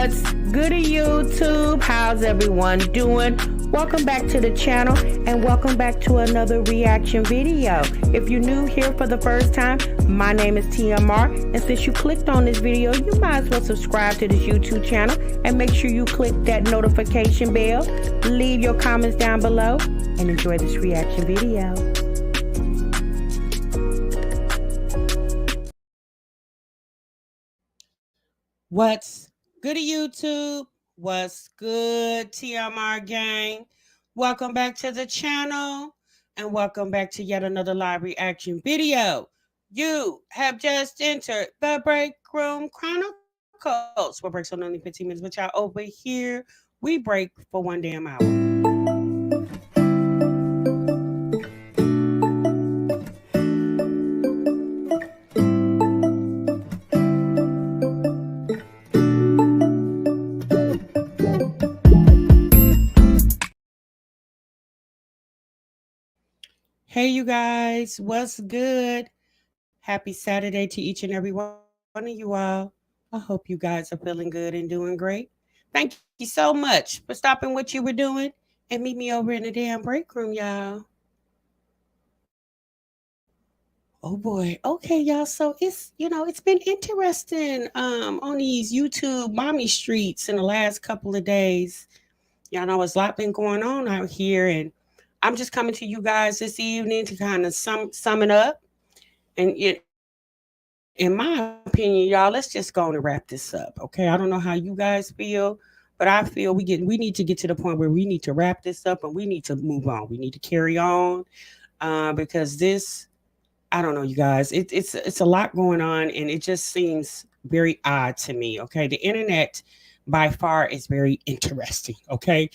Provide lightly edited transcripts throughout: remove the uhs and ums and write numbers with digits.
What's good YouTube? How's everyone doing? Welcome back to the channel and welcome back to another reaction video. If you're new here for the first time, my name is TMR, and since you clicked on this video, you might as well subscribe to this YouTube channel and make sure you click that notification bell. Leave your comments down below and enjoy this reaction video. What's good YouTube? What's good, TMR gang? Welcome back to the channel and welcome back to yet another live reaction video. You have just entered the Break Room Chronicles. What breaks on only 15 minutes, but y'all over here, we break for one damn hour. Hey, you guys, what's good? Happy Saturday to each and every one of you all. I hope you guys are feeling good and doing great. Thank you so much for stopping what you were doing and meet me over in the damn break room, y'all. Oh boy. Okay, y'all. So it's been interesting on these YouTube mommy streets in the last couple of days. Y'all know there's a lot been going on out here, and I'm just coming to you guys this evening to kind of sum it up. And in my opinion, y'all, let's just go on and wrap this up. Okay. I don't know how you guys feel, but I feel we need to get to the point where we need to wrap this up and we need to move on. We need to carry on because this, I don't know, you guys, it's a lot going on and it just seems very odd to me. Okay. The internet by far is very interesting. Okay.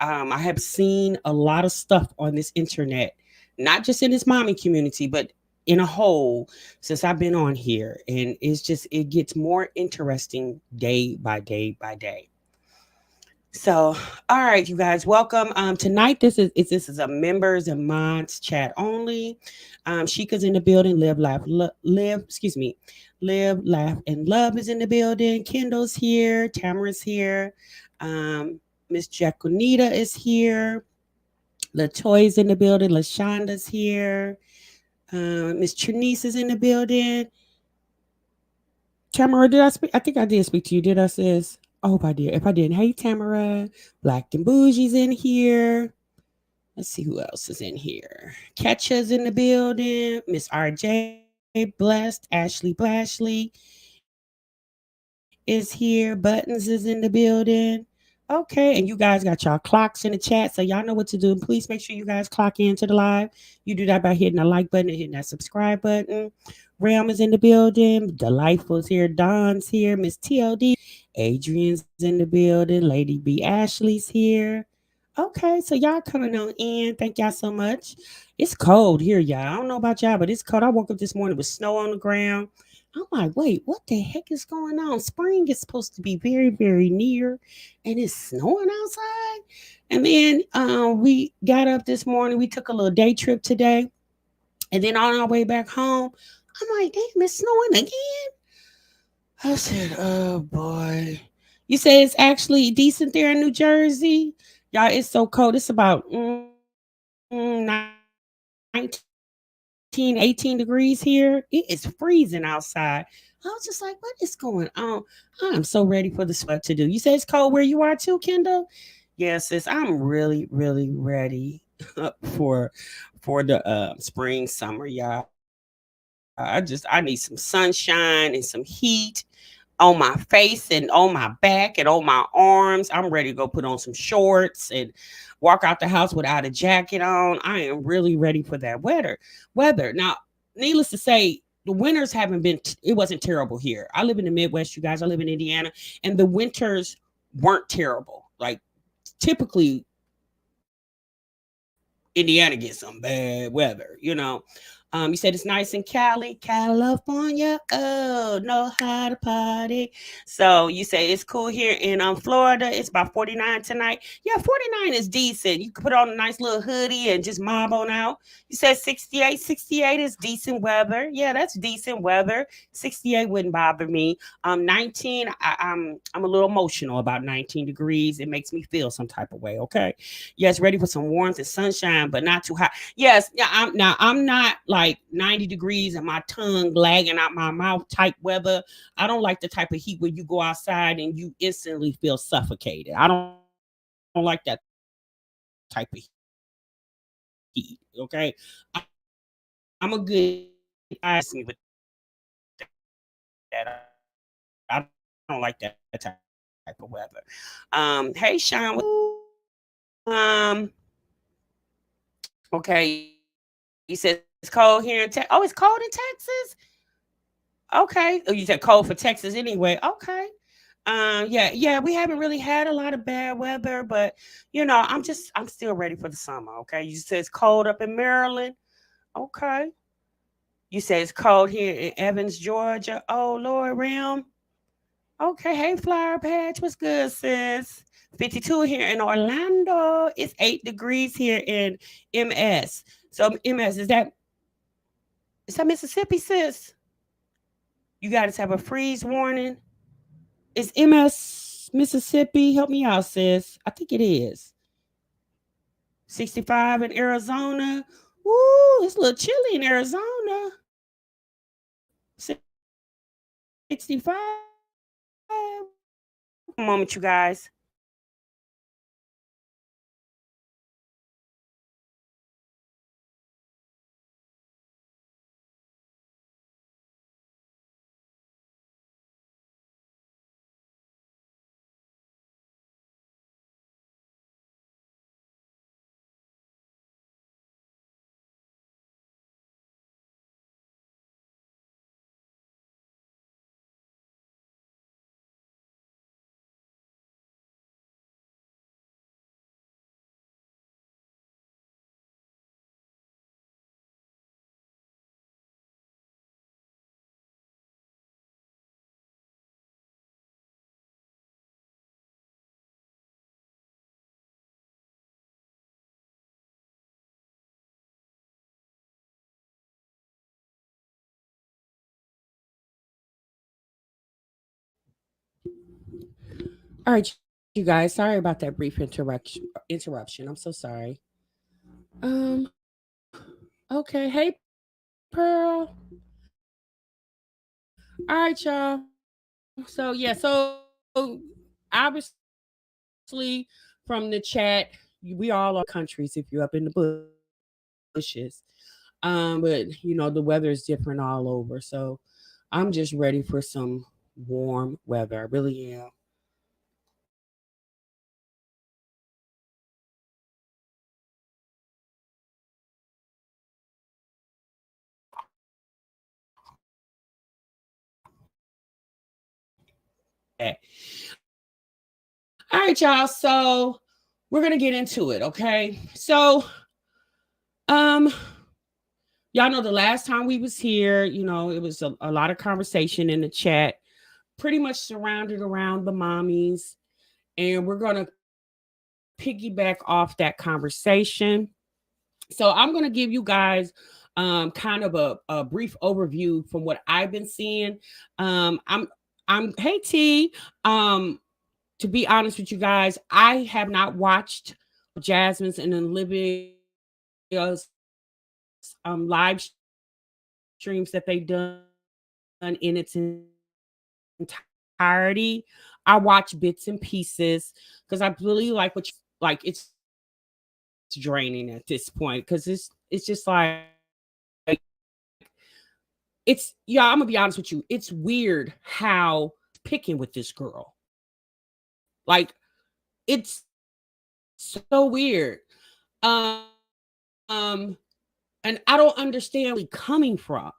I have seen a lot of stuff on this internet, not just in this mommy community, but in a whole since I've been on here. And it gets more interesting day by day by day. So, all right, you guys, welcome. Tonight, this is a members and mods chat only. Sheikah's in the building. Live, laugh, and love is in the building. Kendall's here. Tamara's here. Miss Jacquinita is here. Latoya's in the building. LaShonda's here. Miss Trinice is in the building. Tamara, did I speak? I think I did speak to you. Did I, sis? I hope I did. If I didn't, hey, Tamara. Black and Bougie's in here. Let's see who else is in here. Ketcha's in the building. Miss RJ, Blessed. Ashley Blashley is here. Buttons is in the building. Okay, and you guys got y'all clocks in the chat, so y'all know what to do. Please make sure you guys clock into the live. You do that by hitting the like button and hitting that subscribe button. Realm is in the building. Delightful's here. Dawn's here. Miss TLD. Adrian's in the building. Lady B. Ashley's here. Okay, so y'all coming on in. Thank y'all so much. It's cold here, y'all. I don't know about y'all, but it's cold. I woke up this morning with snow on the ground. I'm like, wait, what the heck is going on? Spring is supposed to be very, very near, and it's snowing outside. And then we got up this morning. We took a little day trip today. And then on our way back home, I'm like, damn, it's snowing again. I said, oh boy. You say it's actually decent there in New Jersey? Y'all, it's so cold. It's about 19, 18 degrees here. It is freezing outside. I was just like, what is going on? I'm so ready for the sweat to do. You say it's cold where you are too, Kendall? Yes, sis, I'm really, really ready for the spring, summer, y'all. I need some sunshine and some heat on my face and on my back and on my arms. I'm ready to go put on some shorts and walk out the house without a jacket on. I am really ready for that weather. Now, needless to say, the winters haven't been, it wasn't terrible here. I live in the Midwest, you guys. I live in Indiana, and the winters weren't terrible. Like, typically, Indiana gets some bad weather, You said it's nice in Cali, California. Oh, know how to party. So you say it's cool here in Florida. It's about 49 tonight. Yeah, 49 is decent. You can put on a nice little hoodie and just mob on out. You said 68. 68 is decent weather. Yeah, that's decent weather. 68 wouldn't bother me. 19, I'm a little emotional about 19 degrees. It makes me feel some type of way. Okay. Yes, ready for some warmth and sunshine, but not too hot. Yes, yeah, I'm not like 90 degrees and my tongue lagging out my mouth type weather. I don't like the type of heat where you go outside and you instantly feel suffocated. I don't like that type of heat. Okay. I'm a good I me with that. I don't like that type of weather. Hey Sean, what's up? Okay, you said it's cold here in Texas. Oh, it's cold in Texas. Okay. Oh, you said cold for Texas anyway. Okay. Yeah. We haven't really had a lot of bad weather, but I'm still ready for the summer. Okay. You said it's cold up in Maryland. Okay. You said it's cold here in Evans, Georgia. Oh Lord, Ram. Okay. Hey, Flower Patch. What's good, sis? 52 here in Orlando. It's 8 degrees here in MS. So MS, is that Mississippi, sis? You guys have a freeze warning. Is MS Mississippi? Help me out, sis. I think it is. 65 in Arizona. Woo, it's a little chilly in Arizona. 65. One moment, you guys. All right, you guys. Sorry about that brief interruption. I'm so sorry. Okay. Hey, Pearl. All right, y'all. So obviously from the chat, we all are countries if you're up in the bushes. But the weather is different all over. So I'm just ready for some warm weather. I really am. Okay. All right, y'all. So we're gonna get into it, okay? So, um, y'all know the last time we was here, it was a lot of conversation in the chat, pretty much surrounded around the mommies, and we're gonna piggyback off that conversation. So I'm gonna give you guys kind of a brief overview from what I've been seeing. I'm hey T. To be honest with you guys, I have not watched Jasmine's and Olivia's live streams that they've done in its entirety. I watch bits and pieces because I really like what you guys like. It's draining at this point because it's just like it's I'm gonna be honest with you. It's weird how picking with this girl. Like it's so weird. Um, and I don't understand where she's really coming from.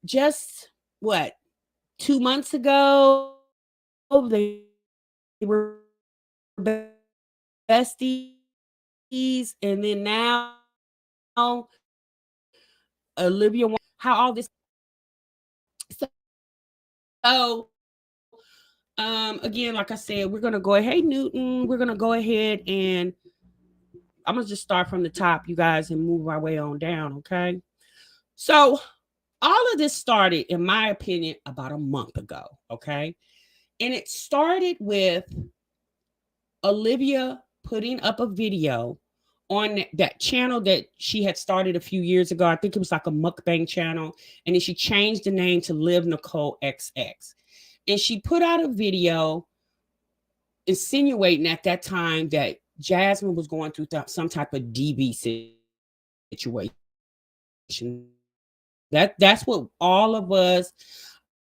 Just what 2 months ago they were besties, and then now Olivia, how all this. So, again, like I said, we're gonna go ahead. Hey, Newton, we're gonna go ahead and I'm gonna just start from the top, you guys, and move our way on down. Okay. So, all of this started, in my opinion, about a month ago. Okay, and it started with Olivia putting up a video on that channel that she had started a few years ago. I think it was like a mukbang channel. And then she changed the name to Live Nicole XX. And she put out a video insinuating at that time that Jasmine was going through some type of DV situation. That's what all of us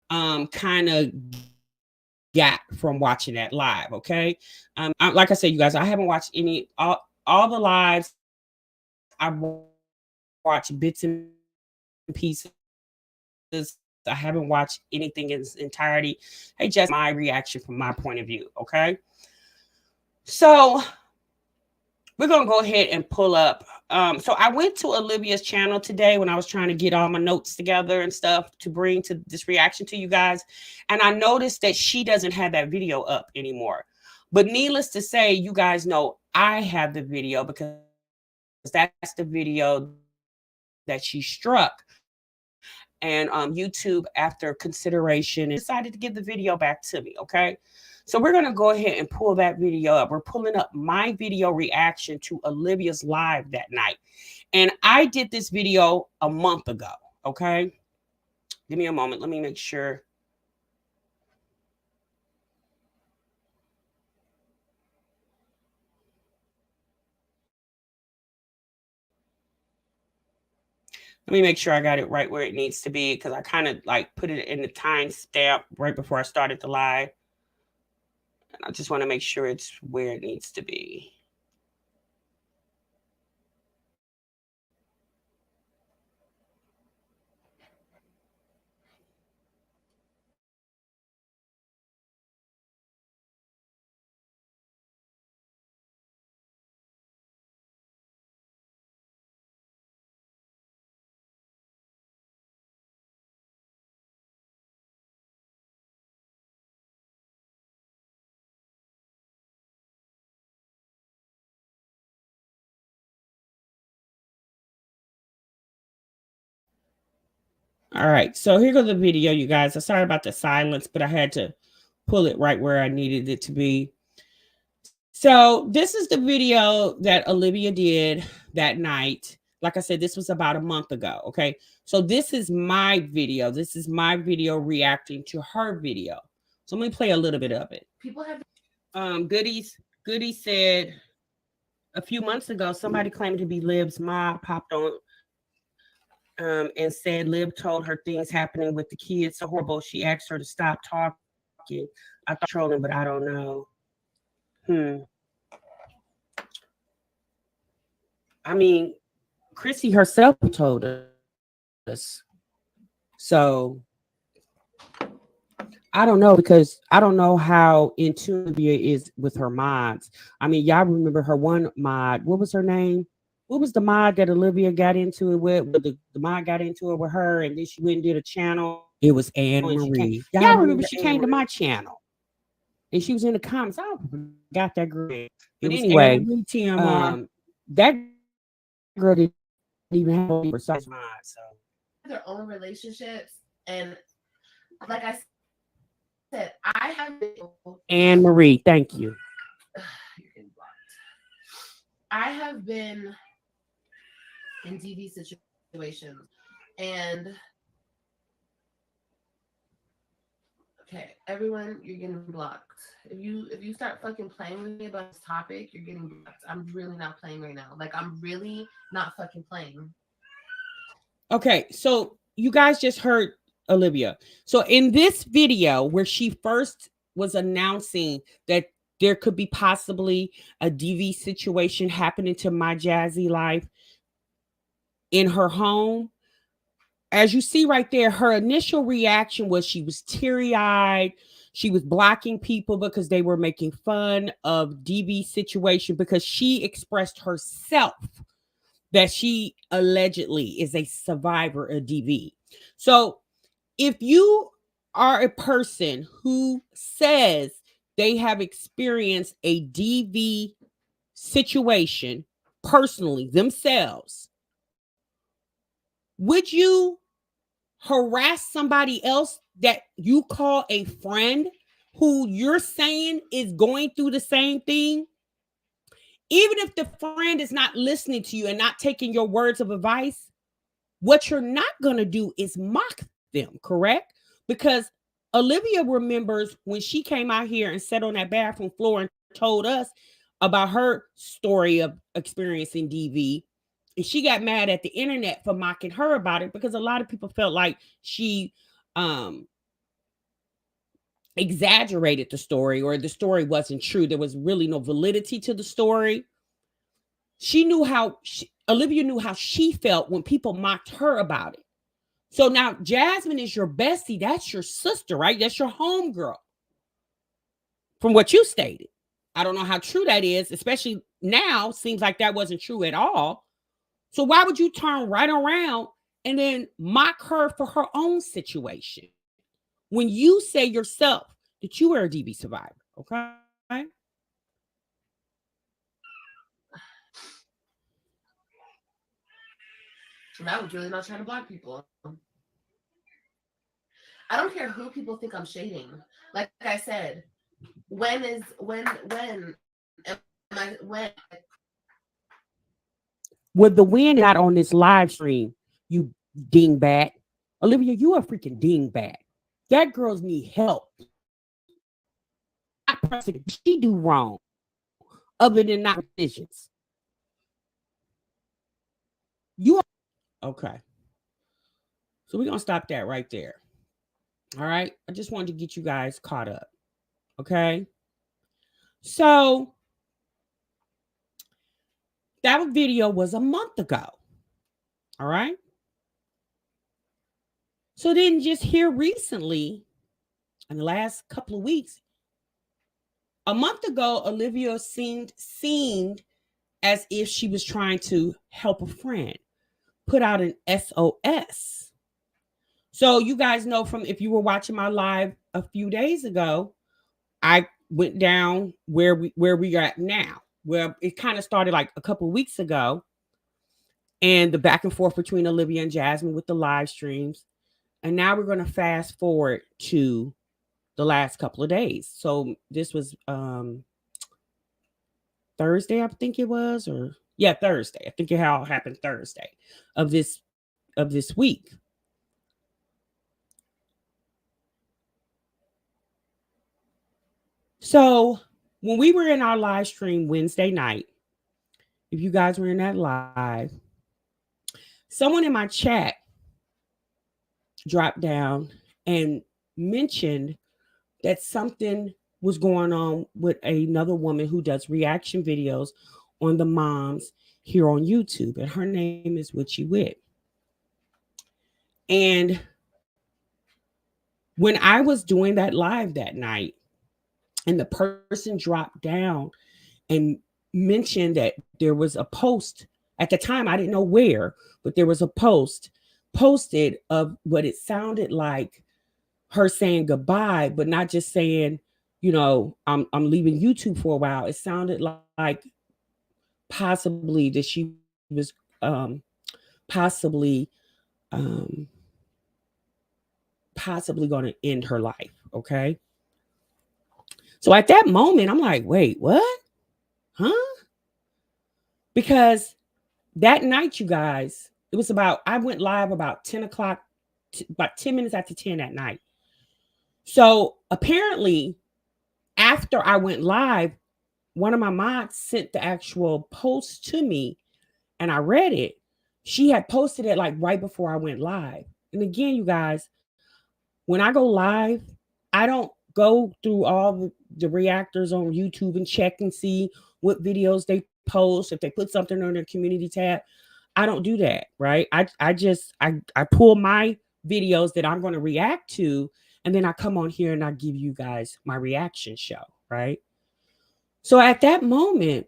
kind of got from watching that live. Okay. Like I said, you guys, I haven't watched all the lives. I've watched bits and pieces. I haven't watched anything in its entirety. Hey, Jasmine, this is my reaction from my point of view. Okay. So we're gonna go ahead and pull up. So I went to Olivia's channel today when I was trying to get all my notes together and stuff to bring to this reaction to you guys, and I noticed that she doesn't have that video up anymore. But needless to say, you guys know I have the video because that's the video that she struck. And YouTube, after consideration, and decided to give the video back to me. Okay. So we're going to go ahead and pull that video up. We're pulling up my video reaction to Olivia's live that night. And I did this video a month ago. Okay. Give me a moment. Let me make sure. Let me make sure I got it right where it needs to be because I kind of like put it in the time stamp right before I started the live. And I just want to make sure it's where it needs to be. All right, so here goes the video, you guys. I'm sorry about the silence, but I had to pull it right where I needed it to be. So this is the video that Olivia did that night. Like I said, this was about a month ago. Okay, so this is my video. This is my video reacting to her video. So let me play a little bit of it. People have Goody said a few months ago somebody claimed to be Liv's mom popped on and said Liv told her things happening with the kids so horrible. She asked her to stop talking. I thought she was trolling, but I don't know. Hmm. I mean, Chrissy herself told us. So I don't know because I don't know how in tune Olivia is with her mods. I mean, y'all remember her one mod. What was her name? What was the mod that Olivia got into it with? The mod got into it with her, and then she went and did a channel. It was Anne Marie. Y'all remember she came to my channel, and she was in the comments. I forgot that girl. But anyway, that girl didn't even have a precise mod. So their own relationships, and like I said, I have been Anne Marie. Thank you. You're getting blocked. I have been in DV situations, and okay, everyone, you're getting blocked. If you start fucking playing with me about this topic, you're getting blocked. I'm really not playing right now. Like I'm really not fucking playing. Okay, so you guys just heard Olivia. So in this video where she first was announcing that there could be possibly a DV situation happening to my jazzy life in her home, as you see right there, her initial reaction was she was teary-eyed. She was blocking people because they were making fun of DV situation because she expressed herself that she allegedly is a survivor of DV. So if you are a person who says they have experienced a DV situation personally themselves, would you harass somebody else that you call a friend who you're saying is going through the same thing? Even if the friend is not listening to you and not taking your words of advice, what you're not going to do is mock them, correct? Because Olivia remembers when she came out here and sat on that bathroom floor and told us about her story of experiencing DV. And she got mad at the internet for mocking her about it because a lot of people felt like she um exaggerated the story or the story wasn't true. There was really no validity to the story. Olivia knew how she felt when people mocked her about it. So now Jasmine is your bestie. That's your sister, right? That's your homegirl, from what you stated. I don't know how true that is, especially now. Seems like that wasn't true at all. So why would you turn right around and then mock her for her own situation when you say yourself that you were a DB survivor? Okay. And I was really not trying to block people. I don't care who people think I'm shading. Like I said, when With the win got on this live stream, you dingbat. Olivia, you a freaking dingbat. That girls need help. Not person she do wrong, other than not decisions. You okay. So we're gonna stop that right there. All right. I just wanted to get you guys caught up. Okay. So that video was a month ago. All right. So then just here recently, in the last couple of weeks, a month ago, Olivia seemed as if she was trying to help a friend, put out an SOS. So you guys know, from if you were watching my live a few days ago, I went down where we are at now. Where it kind of started like a couple of weeks ago, and the back and forth between Olivia and Jasmine with the live streams. And now we're going to fast forward to the last couple of days. So this was Thursday, I think it was, or yeah, Thursday. I think it all happened Thursday of this week. So when we were in our live stream Wednesday night, if you guys were in that live, someone in my chat dropped down and mentioned that something was going on with another woman who does reaction videos on the moms here on YouTube, and her name is Witchy Wit. And when I was doing that live that night, and the person dropped down and mentioned that there was a post at the time, I didn't know where, but there was a post posted of what it sounded like her saying goodbye, but not just saying, I'm leaving YouTube for a while. It sounded like possibly that she was possibly um possibly going to end her life. Okay. So at that moment, I'm like, wait, what? Huh? Because that night, you guys, I went live about 10 o'clock, about 10 minutes after 10 that night. So apparently, after I went live, one of my mods sent the actual post to me, and I read it. She had posted it like right before I went live. And again, you guys, when I go live, I don't go through all the reactors on YouTube and check and see what videos they post, if they put something on their community tab. I don't do that, right? I pull my videos that I'm going to react to, and then I come on here and I give you guys my reaction show, right? So at that moment,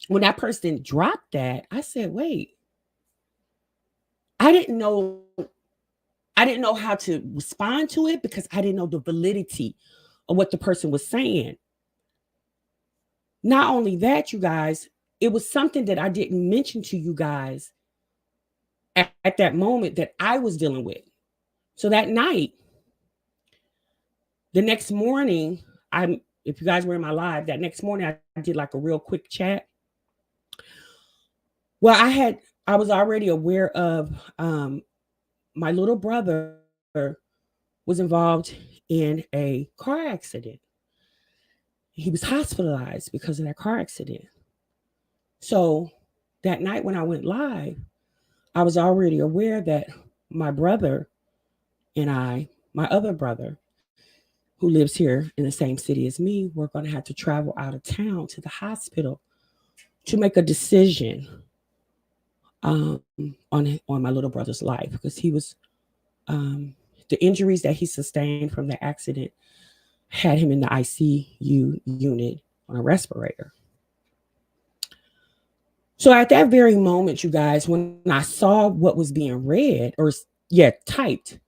when that person dropped that, I said, wait, I didn't know I didn't know how to respond to it because I didn't know the validity of what the person was saying. Not only that, you guys, it was something that I didn't mention to you guys at that moment that I was dealing with. So that night, the next morning, if you guys were in my live, that next morning I did like a real quick chat. Well, I was already aware of my little brother was involved in a car accident. He was hospitalized because of that car accident. So that night when I went live, I was already aware that my brother and my other brother, who lives here in the same city as me, we're going to have to travel out of town to the hospital to make a decision on my little brother's life because he was um, the injuries that he sustained from the accident had him in the ICU unit on a respirator. So at that very moment, you guys, when I saw what was being read or yeah, typed,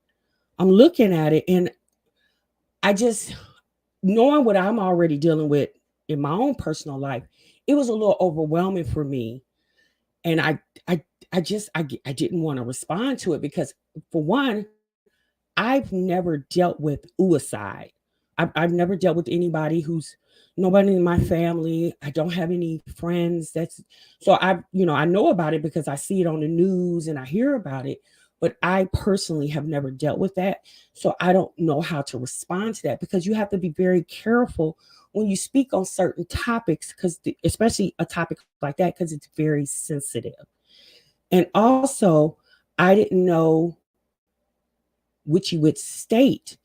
I'm looking at it and I just knowing what I'm already dealing with in my own personal life, it was a little overwhelming for me. And I, I didn't want to respond to it because, for one, I've never dealt with suicide. I've never dealt with anybody who's nobody in my family. I don't have any friends. That's so I know about it because I see it on the news and I hear about it. But I personally have never dealt with that. So I don't know how to respond to that because you have to be very careful when you speak on certain topics, because especially a topic like that, because it's very sensitive. And also, I didn't know which you would state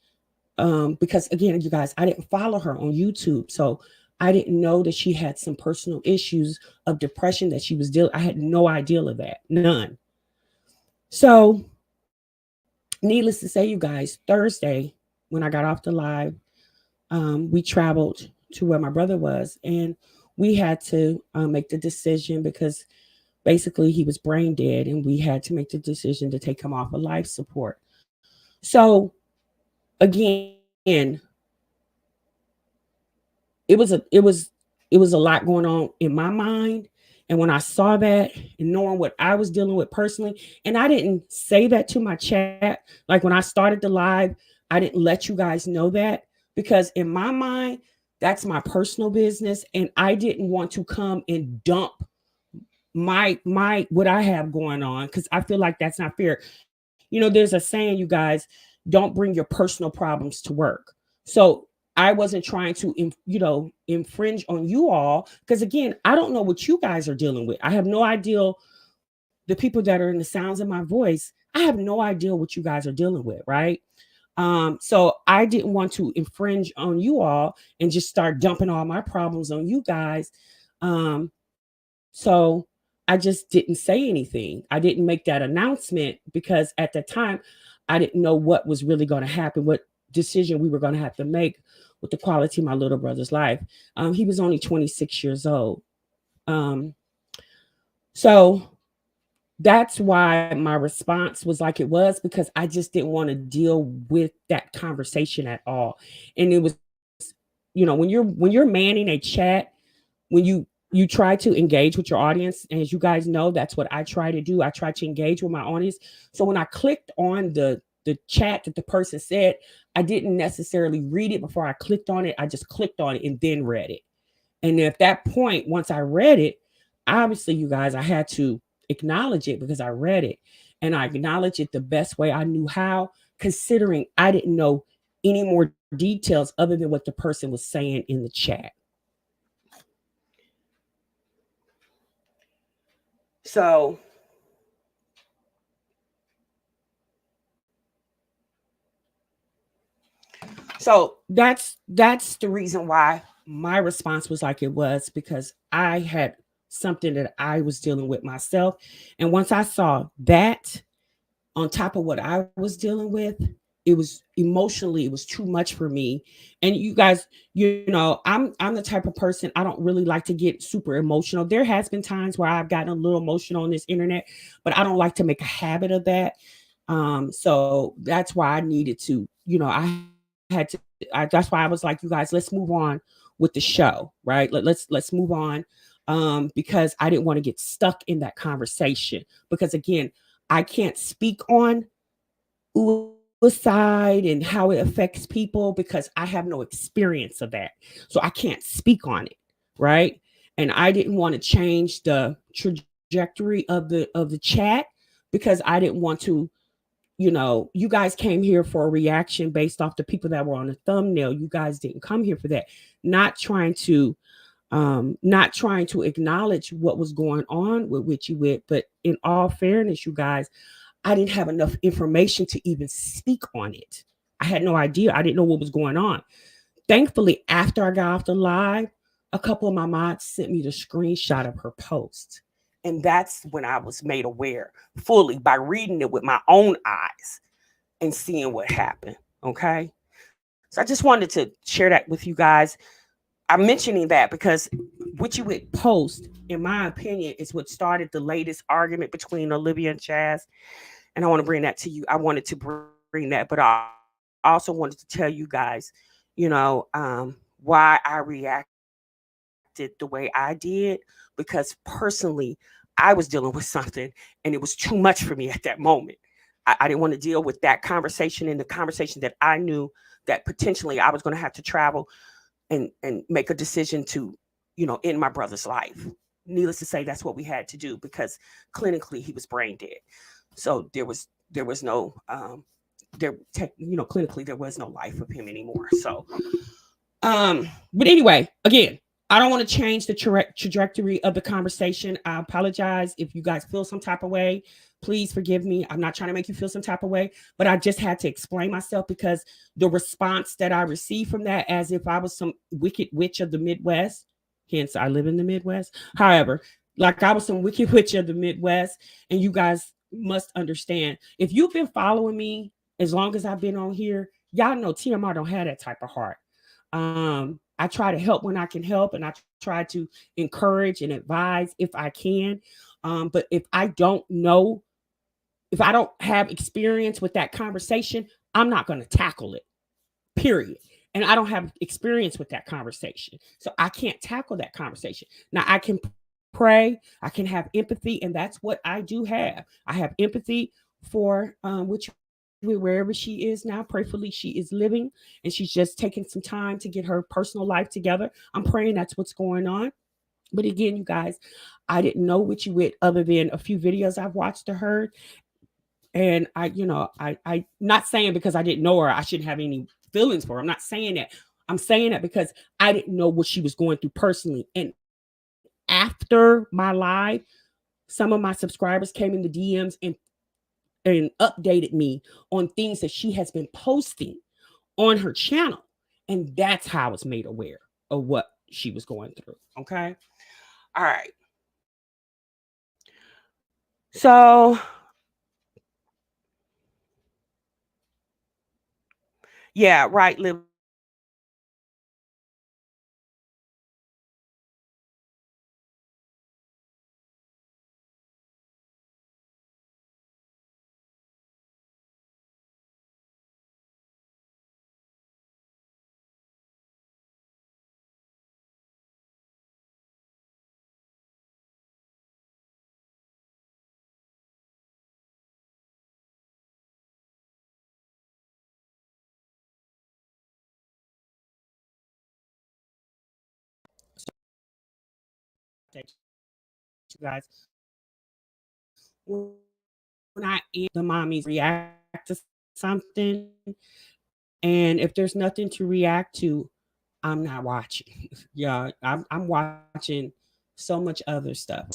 because again, you guys, I didn't follow her on YouTube, so I didn't know that she had some personal issues of depression that she was dealing. I had no idea of that, none. So, needless to say, you guys, Thursday when I got off the live, we traveled to where my brother was, and we had to make the decision because basically he was brain dead, and we had to make the decision to take him off of life support. So again, it was a lot going on in my mind. And when I saw that and knowing what I was dealing with personally, and I didn't say that to my chat, like when I started the live, I didn't let you guys know that because in my mind, that's my personal business. And I didn't want to come and dump my what I have going on because I feel like that's not fair. There's a saying, you guys, don't bring your personal problems to work. So I wasn't trying to infringe on you all because again, I don't know what you guys are dealing with. I have no idea. The people that are in the sounds of my voice, I have no idea what you guys are dealing with, right? So I didn't want to infringe on you all and just start dumping all my problems on you guys. So I just didn't say anything. I didn't make that announcement because at the time I didn't know what was really going to happen, what decision we were going to have to make with the quality of my little brother's life. He was only 26 years old. Um, so that's why my response was like it was because I just didn't want to deal with that conversation at all. And it was, when you're manning a chat, when you try to engage with your audience, and as you guys know, that's what I try to do. I try to engage with my audience. So when I clicked on the chat that the person said, I didn't necessarily read it before I clicked on it. I just clicked on it and then read it. And at that point, once I read it, obviously, you guys, I had to acknowledge it because I read it, and I acknowledged it the best way I knew how, considering I didn't know any more details other than what the person was saying in the chat. So that's the reason why my response was like it was because I had something that I was dealing with myself. And once I saw that on top of what I was dealing with, it was emotionally, it was too much for me. And you guys, I'm the type of person, I don't really like to get super emotional. There has been times where I've gotten a little emotional on this internet, but I don't like to make a habit of that. So that's why I needed to, I had to, that's why I was like, you guys, let's move on with the show, right? Let's move on. Because I didn't want to get stuck in that conversation, because again, I can't speak on suicide and how it affects people because I have no experience of that. So I can't speak on it, right? And I didn't want to change the trajectory of the chat because I didn't want to, you guys came here for a reaction based off the people that were on the thumbnail. You guys didn't come here for that. Not trying to acknowledge what was going on with Witchy Wit, but in all fairness, you guys, I didn't have enough information to even speak on it. I had no idea. I didn't know what was going on. Thankfully, after I got off the live, a couple of my mods sent me the screenshot of her post. And that's when I was made aware fully by reading it with my own eyes and seeing what happened. Okay. So I just wanted to share that with you guys. I'm mentioning that because what you would post, in my opinion, is what started the latest argument between Olivia and Chaz. And I want to bring that to you. I wanted to bring that, but I also wanted to tell you guys, why I reacted the way I did, because personally, I was dealing with something and it was too much for me at that moment. I didn't want to deal with that conversation and the conversation that I knew that potentially I was going to have to travel and make a decision to, end my brother's life. Needless to say, that's what we had to do because clinically he was brain dead. So there was no clinically there was no life of him anymore. So but anyway, again, I don't want to change the trajectory of the conversation. I apologize if you guys feel some type of way. Please forgive me. I'm not trying to make you feel some type of way, but I just had to explain myself because the response that I received from that, as if I was some wicked witch of the Midwest, hence I live in the Midwest. However, like I was some wicked witch of the Midwest, and you guys must understand, if you've been following me as long as I've been on here, y'all know TMR don't have that type of heart. I try to help when I can help, and I try to encourage and advise if I can. But if I don't have experience with that conversation, I'm not going to tackle it, period. And I don't have experience with that conversation. So I can't tackle that conversation. Now I can pray, I can have empathy, and that's what I do have. I have empathy for wherever she is now. Prayfully, she is living and she's just taking some time to get her personal life together. I'm praying that's what's going on. But again, you guys, I didn't know what you with other than a few videos I've watched or heard. And I not saying because I didn't know her, I shouldn't have any feelings for her. I'm not saying that. I'm saying that because I didn't know what she was going through personally. And after my live, some of my subscribers came in the DMs and updated me on things that she has been posting on her channel. And that's how I was made aware of what she was going through. Okay. All right. So, yeah, right, Livia. So I just wanted to share that with you guys. So I just wanted to update you guys. When I end the mommies react to something, and if there's nothing to react to, I'm not watching. Yeah, I'm watching so much other stuff.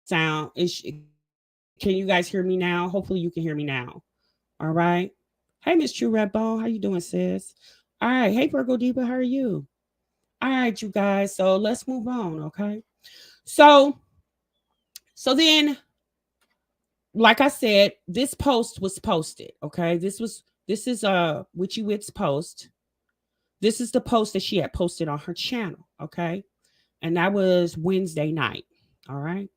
Sound is, can you guys hear me now? Hopefully you can hear me now. All right. Hey, Miss True Redbone, how you doing, sis? All right. Hey, Virgo Diva, how are you? All right, you guys. So let's move on, okay? So, so then, like I said, this post was posted, okay? This was This is Witchy Wit's post. This is the post that she had posted on her channel. Okay. And that was Wednesday night. All right.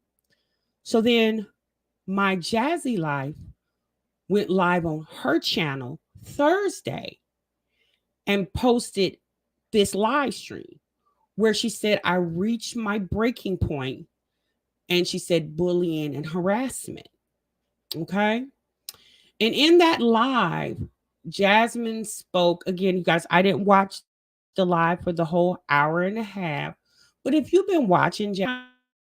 So then my Jazzy Life went live on her channel Thursday and posted this live stream where she said, I reached my breaking point, and she said bullying and harassment. Okay. And in that live, Jasmine spoke again. You guys, I didn't watch the live for the whole hour and a half. But if you've been watching,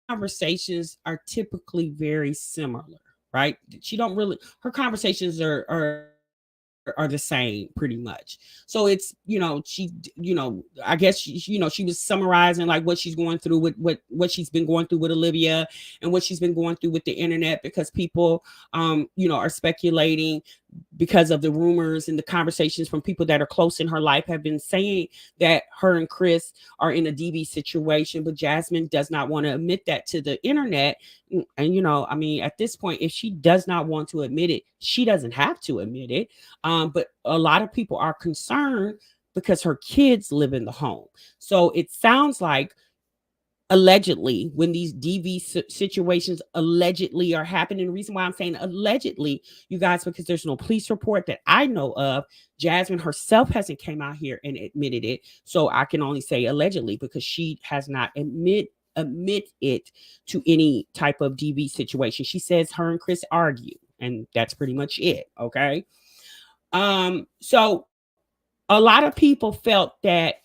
conversations are typically very similar, right? She don't really, her conversations are the same pretty much. So it's, I guess she was summarizing like what she's going through with what she's been going through with Olivia, and what she's been going through with the internet, because people are speculating because of the rumors and the conversations from people that are close in her life have been saying that her and Chris are in a DV situation, but Jasmine does not want to admit that to the internet. And I mean, at this point, if she does not want to admit it, she doesn't have to admit it. But a lot of people are concerned because her kids live in the home. So it sounds like allegedly, when these DV situations allegedly are happening, the reason why I'm saying allegedly, you guys, because there's no police report that I know of. Jasmine herself hasn't came out here and admitted it, so I can only say allegedly because she has not admit it to any type of DV situation. She says her and Chris argue, and that's pretty much it. Okay. So a lot of people felt that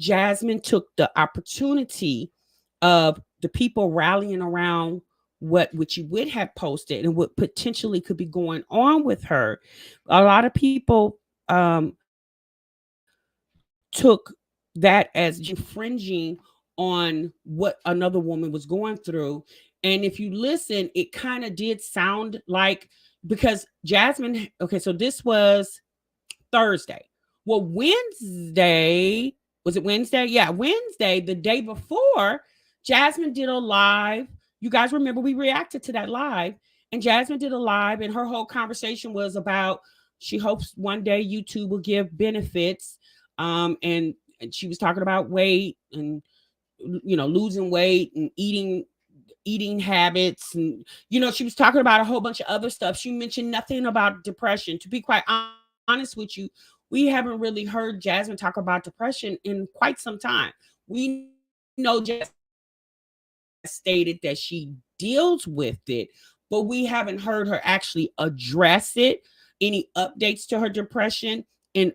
Jasmine took the opportunity of the people rallying around what you would have posted and what potentially could be going on with her. A lot of people took that as infringing on what another woman was going through. And if you listen, it kind of did sound like, because Jasmine, okay, so this was Thursday. Well, Wednesday, was it Wednesday? Yeah, Wednesday, the day before, Jasmine did a live. You guys remember we reacted to that live, and Jasmine did a live, and her whole conversation was about she hopes one day YouTube will give benefits. And she was talking about weight and losing weight and eating habits, and she was talking about a whole bunch of other stuff. She mentioned nothing about depression. To be quite honest with you, we haven't really heard Jasmine talk about depression in quite some time. We know Jasmine has stated that she deals with it, but we haven't heard her actually address it. Any updates to her depression in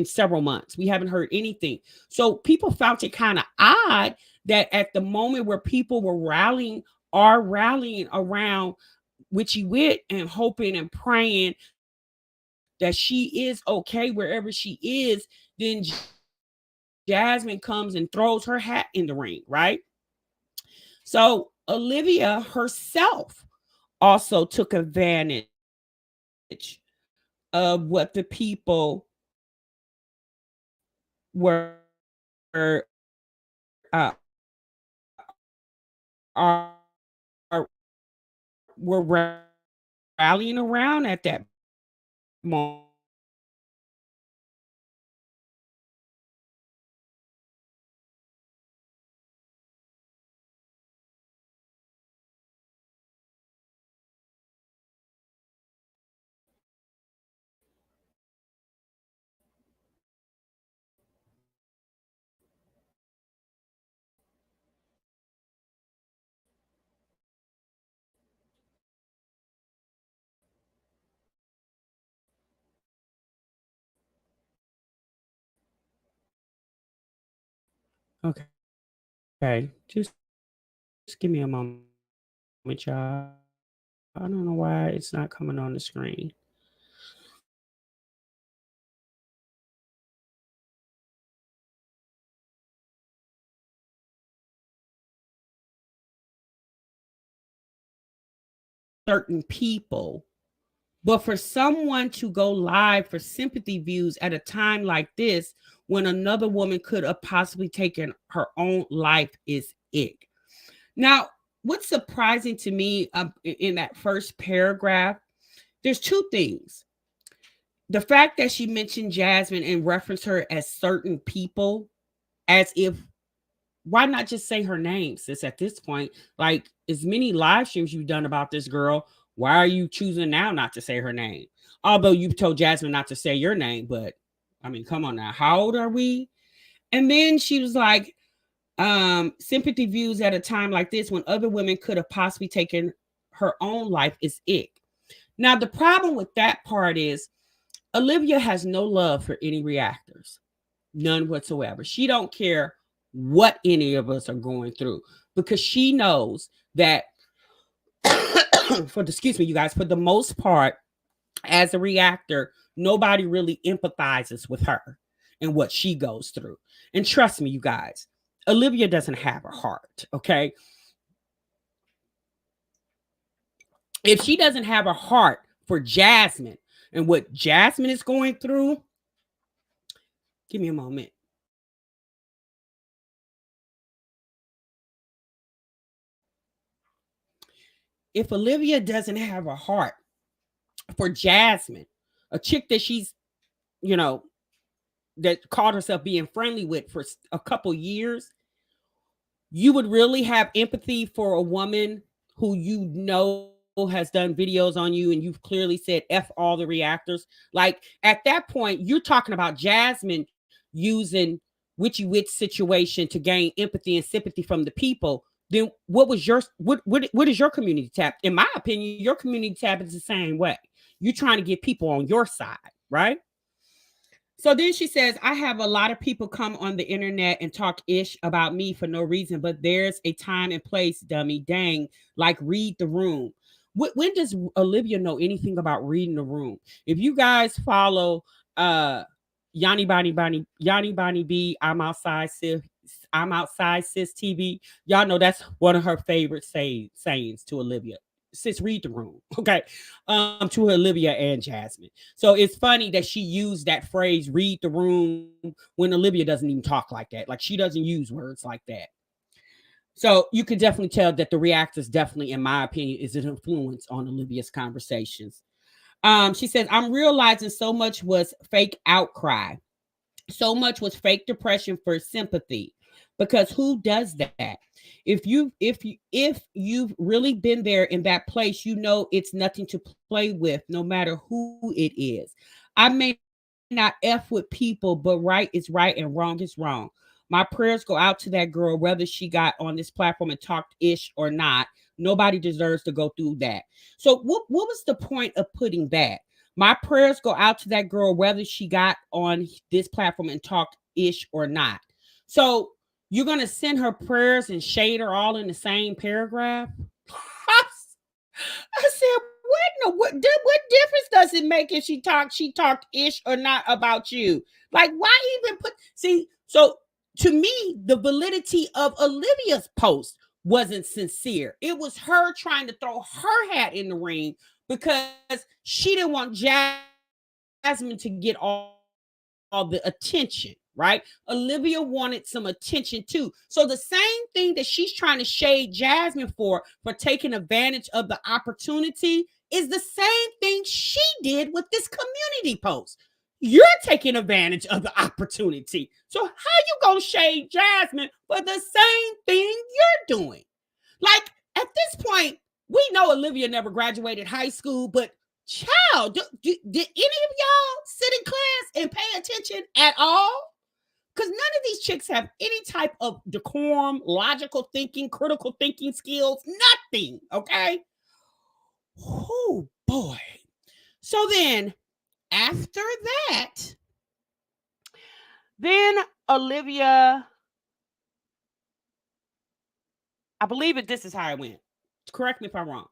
several months. We haven't heard anything. So people found it kind of odd that at the moment where people are rallying around Witchy Wit and hoping and praying that she is okay wherever she is, then Jasmine comes and throws her hat in the ring, right? So Olivia herself also took advantage of what the people were rallying around at that moment. Okay, just give me a moment, y'all. I don't know why it's not coming on the screen. Certain people, but for someone to go live for sympathy views at a time like this, when another woman could have possibly taken her own life, is it. Now, what's surprising to me in that first paragraph, there's two things. The fact that she mentioned Jasmine and referenced her as certain people, as if, why not just say her name, sis, at this point? Like, as many live streams you've done about this girl, why are you choosing now not to say her name? Although you've told Jasmine not to say your name, but I mean, come on now. How old are we? And then she was like, sympathy views at a time like this when other women could have possibly taken her own life is ick. Now, the problem with that part is Olivia has no love for any reactors, none whatsoever. She don't care what any of us are going through because she knows that for the, excuse me, you guys, for the most part, as a reactor, nobody really empathizes with her and what she goes through. And trust me, you guys, Olivia doesn't have a heart, okay? If she doesn't have a heart for Jasmine and what Jasmine is going through, give me a moment. If Olivia doesn't have a heart for Jasmine, a chick that she's, you know, that called herself being friendly with for a couple years, you would really have empathy for a woman who you know has done videos on you and you've clearly said F all the reactors. Like at that point, you're talking about Jasmine using witchy witch situation to gain empathy and sympathy from the people. Then what was your what is your community tab? In my opinion, your community tab is the same way. You're trying to get people on your side, right? So then she says, I have a lot of people come on the internet and talk ish about me for no reason, but there's a time and place, dummy. Dang, like read the room. When does Olivia know anything about reading the room? If you guys follow Yanni Bonnie B, I'm outside sis TV, y'all know that's one of her favorite sayings to Olivia. Sis, read the room. Okay. To Olivia and Jasmine. So it's funny that she used that phrase, read the room, when Olivia doesn't even talk like that. Like she doesn't use words like that. So you could definitely tell that the reactors definitely, in my opinion, is an influence on Olivia's conversations. She says, I'm realizing so much was fake outcry. So much was fake depression for sympathy. Because who does that? If you've really been there in that place, you know it's nothing to play with, no matter who it is. I may not F with people, but right is right and wrong is wrong. My prayers go out to that girl, whether she got on this platform and talked ish or not. Nobody deserves to go through that. So what was the point of putting that? My prayers go out to that girl, whether she got on this platform and talked ish or not. So you're gonna send her prayers and shade her all in the same paragraph? I said, what difference does it make if she talked ish or not about you? Like, why even put see? So to me, the validity of Olivia's post wasn't sincere. It was her trying to throw her hat in the ring because she didn't want Jasmine to get all the attention, right? Olivia wanted some attention too. So the same thing that she's trying to shade Jasmine for taking advantage of the opportunity is the same thing she did with this community post. You're taking advantage of the opportunity. So how you gonna shade Jasmine for the same thing you're doing? Like at this point, we know Olivia never graduated high school, but child, did any of y'all sit in class and pay attention at all? Because none of these chicks have any type of decorum, logical thinking, critical thinking skills, nothing. Okay. Oh boy. So then after that, then Olivia, I believe that this is how it went. Correct me if I'm wrong.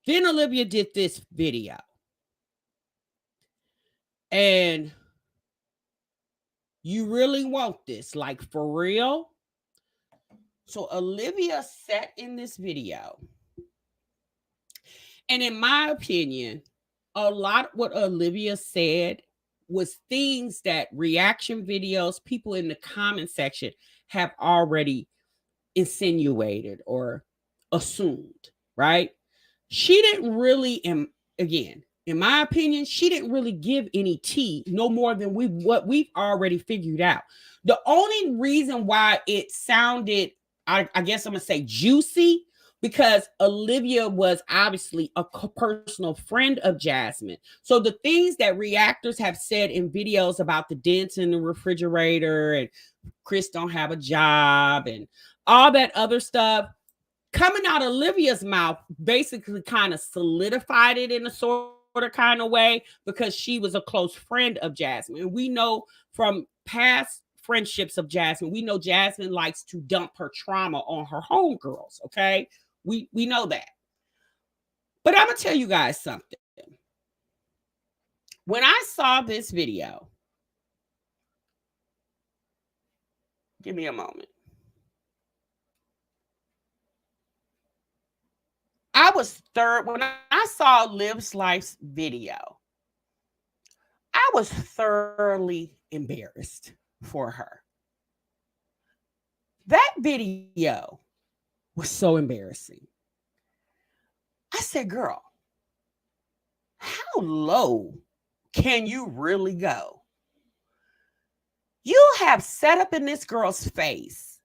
Then Olivia did this video. And you really want this, like for real? So Olivia sat in this video. And in my opinion, a lot what Olivia said was things that reaction videos, people in the comment section have already insinuated or assumed, right? She didn't really, again, in my opinion, she didn't really give any tea, no more than what we've already figured out. The only reason why it sounded, I guess I'm gonna say juicy, because Olivia was obviously a personal friend of Jasmine. So the things that reactors have said in videos about the dents in the refrigerator and Chris don't have a job and all that other stuff coming out of Olivia's mouth basically kind of solidified it in a sort of kind of way because she was a close friend of Jasmine. And we know from past friendships of Jasmine, we know Jasmine likes to dump her trauma on her homegirls. Okay. We know that. But I'm gonna tell you guys something. When I saw this video, give me a moment. I was third when I saw Liv's Life's video. I was thoroughly embarrassed for her. That video was so embarrassing. I said, girl, how low can you really go? You have set up in this girl's face,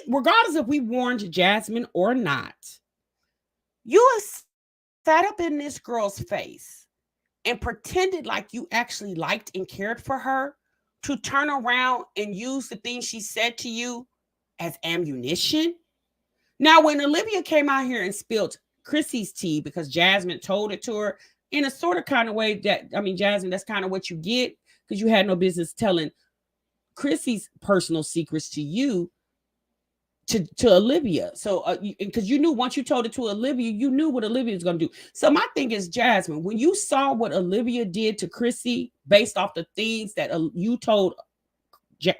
regardless if we warned Jasmine or not, you have set up in this girl's face and pretended like you actually liked and cared for her to turn around and use the things she said to you as ammunition. Now, when Olivia came out here and spilled Chrissy's tea because Jasmine told it to her in a sort of kind of way that, I mean, Jasmine, that's kind of what you get because you had no business telling Chrissy's personal secrets to you, to Olivia. So, because you knew once you told it to Olivia, you knew what Olivia was going to do. So, my thing is, Jasmine, when you saw what Olivia did to Chrissy based off the things that you told,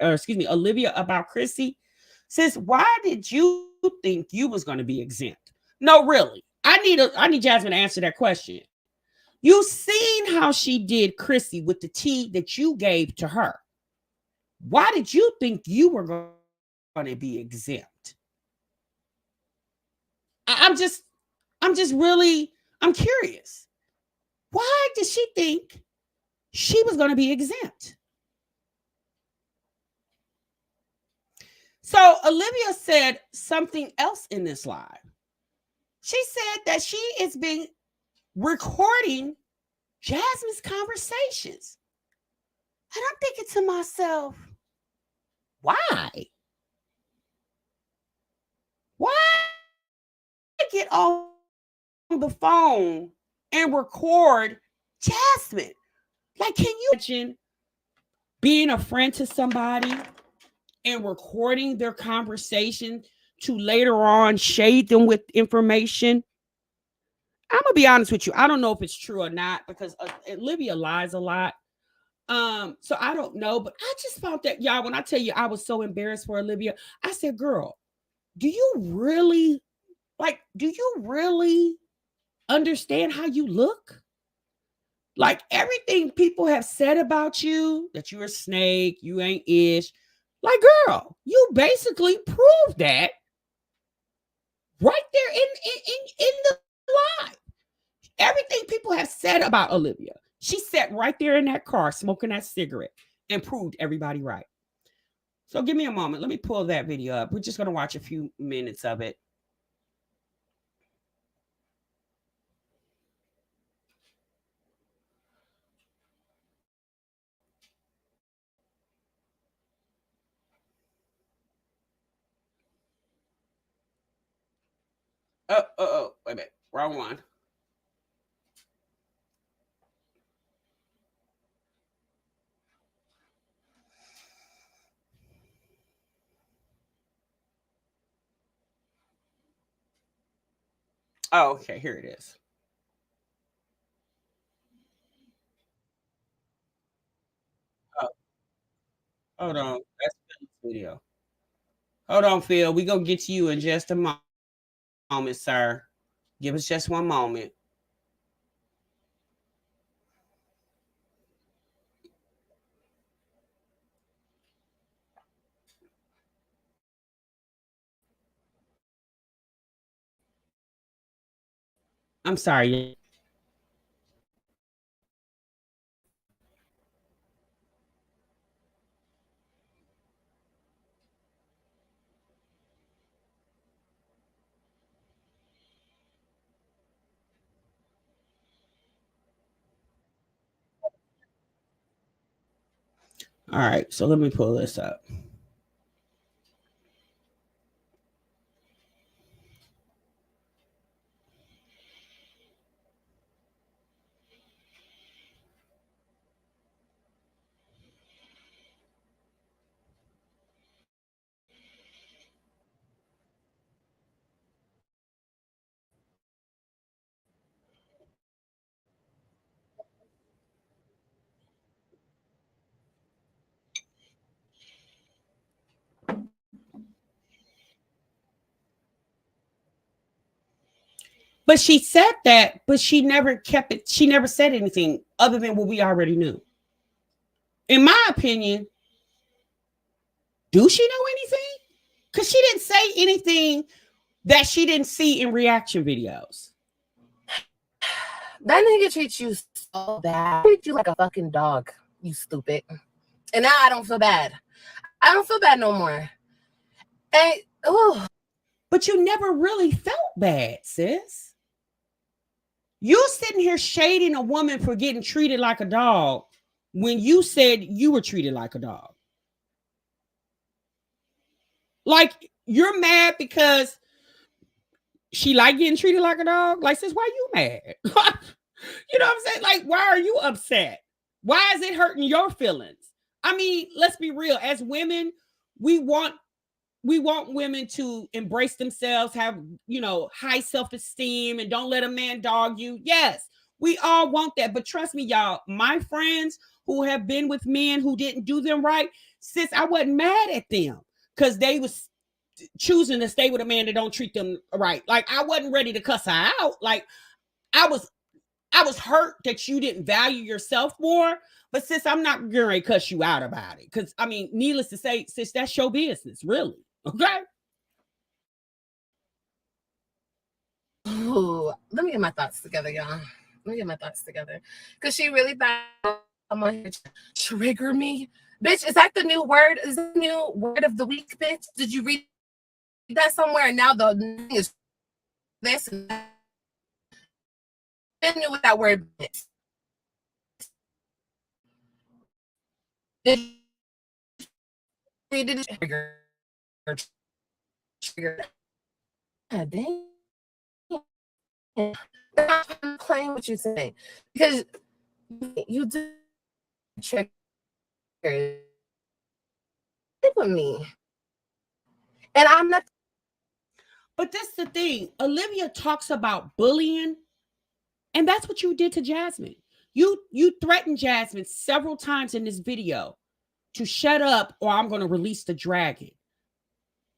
Olivia about Chrissy, sis, why did you think you was going to be exempt? No, really. I need Jasmine to answer that question. You seen how she did Chrissy with the tea that you gave to her. Why did you think you were going to be exempt? I'm I'm curious. Why did she think she was going to be exempt? So Olivia said something else in this live. She said that she is being recording Jasmine's conversations. And I'm thinking to myself, why? Why get on the phone and record Jasmine? Like, can you imagine being a friend to somebody and recording their conversation to later on shade them with information? I'm gonna be honest with you. I don't know if it's true or not because Olivia lies a lot. So I don't know, but I just found that y'all. When I tell you I was so embarrassed for Olivia, I said, "Girl, do you really Do you really understand how you look? Like everything people have said about you, that you're a snake, you ain't ish. Like, girl, you basically proved that right there in the live. Everything people have said about Olivia, she sat right there in that car smoking that cigarette and proved everybody right. So give me a moment. Let me pull that video up. We're just gonna watch a few minutes of it. Wait a minute. Wrong one. Oh, okay. Here it is. Oh, hold on. That's Phil's video. Hold on, Phil. We gonna get to you in just a moment, sir. Give us just one moment. I'm sorry. All right, so let me pull this up. But she said that, but she never kept it. She never said anything other than what we already knew. In my opinion, do she know anything? Because she didn't say anything that she didn't see in reaction videos. That nigga treats you so bad. He treats you like a fucking dog, you stupid. And now I don't feel bad. I don't feel bad no more. And oh, But you never really felt bad, sis. You sitting here shading a woman for getting treated like a dog when you said you were treated like a dog. Like you're mad because she like getting treated like a dog. Like, sis, why you mad? You know what I'm saying? Like, why are you upset? Why is it hurting your feelings? I mean, let's be real. As women, we want women to embrace themselves, have, high self-esteem, and don't let a man dog you. Yes, we all want that. But trust me, y'all, my friends who have been with men who didn't do them right, sis, I wasn't mad at them because they was choosing to stay with a man that don't treat them right. Like, I wasn't ready to cuss her out. Like, I was I was hurt that you didn't value yourself more. But sis, I'm not gonna cuss you out about it. Cause I mean, needless to say, sis, that's your business, really. Okay. ooh, let me get my thoughts together, y'all. Let me get my thoughts together. Because she really thought I'm on here to trigger me. Bitch, is that the new word? Is that the new word of the week, bitch? Did you read that somewhere? And now the thing is this and that. I knew what that word meant. Did you read it? Trigger. God dang. I'm playing what you say. Because you do trigger with me. And I'm not. But that's the thing. Olivia talks about bullying, and that's what you did to Jasmine. You threatened Jasmine several times in this video to shut up or I'm going to release the dragon.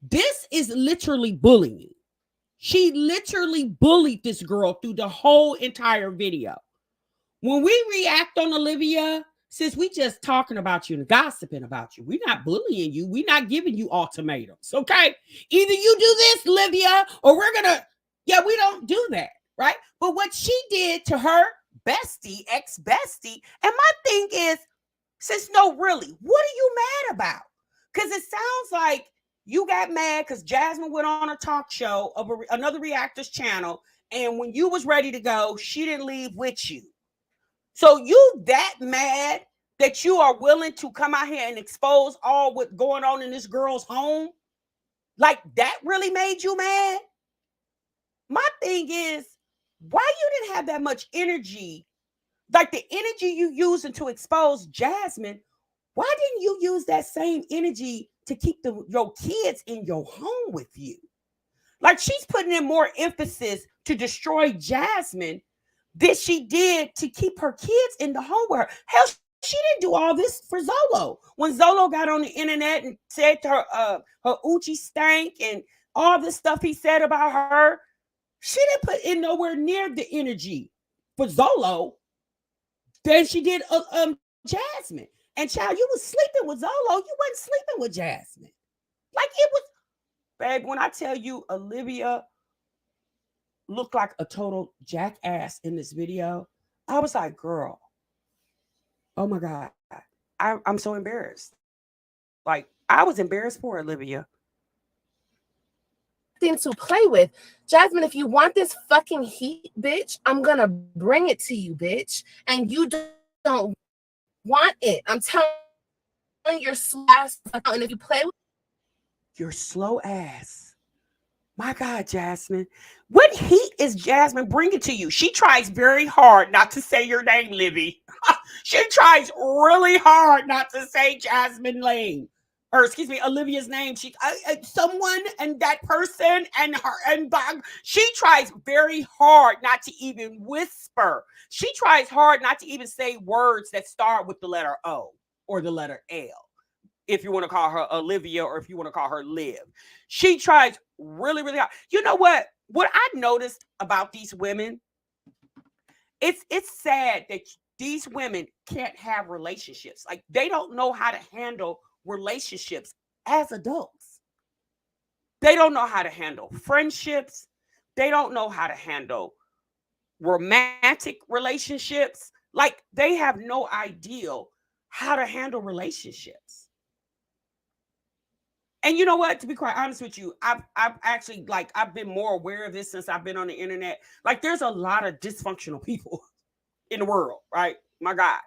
This is literally bullying. She literally bullied this girl through the whole entire video. When we react on Olivia, since we just talking about you and gossiping about you, we're not bullying you. We're not giving you ultimatums. Okay. Either you do this, Olivia, or we're gonna, yeah, we don't do that, right? But what she did to her bestie, ex-bestie, and my thing is, sis, no, really, what are you mad about? Because it sounds like you got mad because Jasmine went on a talk show of another reactor's channel, and when you was ready to go, she didn't leave with you. So you that mad that you are willing to come out here and expose all what's going on in this girl's home? Like that really made you mad? My thing is, why you didn't have that much energy? Like the energy you using to expose Jasmine, why didn't you use that same energy to keep your kids in your home with you? Like she's putting in more emphasis to destroy Jasmine than she did to keep her kids in the home with her. Hell, she didn't do all this for Zolo. When Zolo got on the internet and said her Uchi stank and all this stuff he said about her, she didn't put in nowhere near the energy for Zolo than she did Jasmine. And child, you was sleeping with Zolo. You wasn't sleeping with Jasmine. Like it was, babe. When I tell you, Olivia looked like a total jackass in this video. I was like, girl, oh my God. I'm so embarrassed. Like, I was embarrassed for Olivia. Thing to play with. Jasmine, if you want this fucking heat, bitch, I'm gonna bring it to you, bitch. And you don't want it. I'm telling your slow ass to fuck out. And if you play with Your slow ass. My God, Jasmine. What heat is Jasmine bringing to you? She tries very hard not to say your name, Libby. She tries really hard not to say Jasmine Lane. Or excuse me, Olivia's name. She someone and that person and her and Bob. She tries very hard not to even whisper. She tries hard not to even say words that start with the letter O or the letter L, if you want to call her Olivia or if you want to call her Liv. She tries really, really hard. You know what? What I noticed about these women, it's sad that these women can't have relationships. Like they don't know how to handle relationships as adults. They don't know how to handle friendships. They don't know how to handle romantic relationships. Like they have no idea how to handle relationships. And you know what? To be quite honest with you, I've actually like I've been more aware of this since I've been on the internet. Like there's a lot of dysfunctional people in the world, right? My God.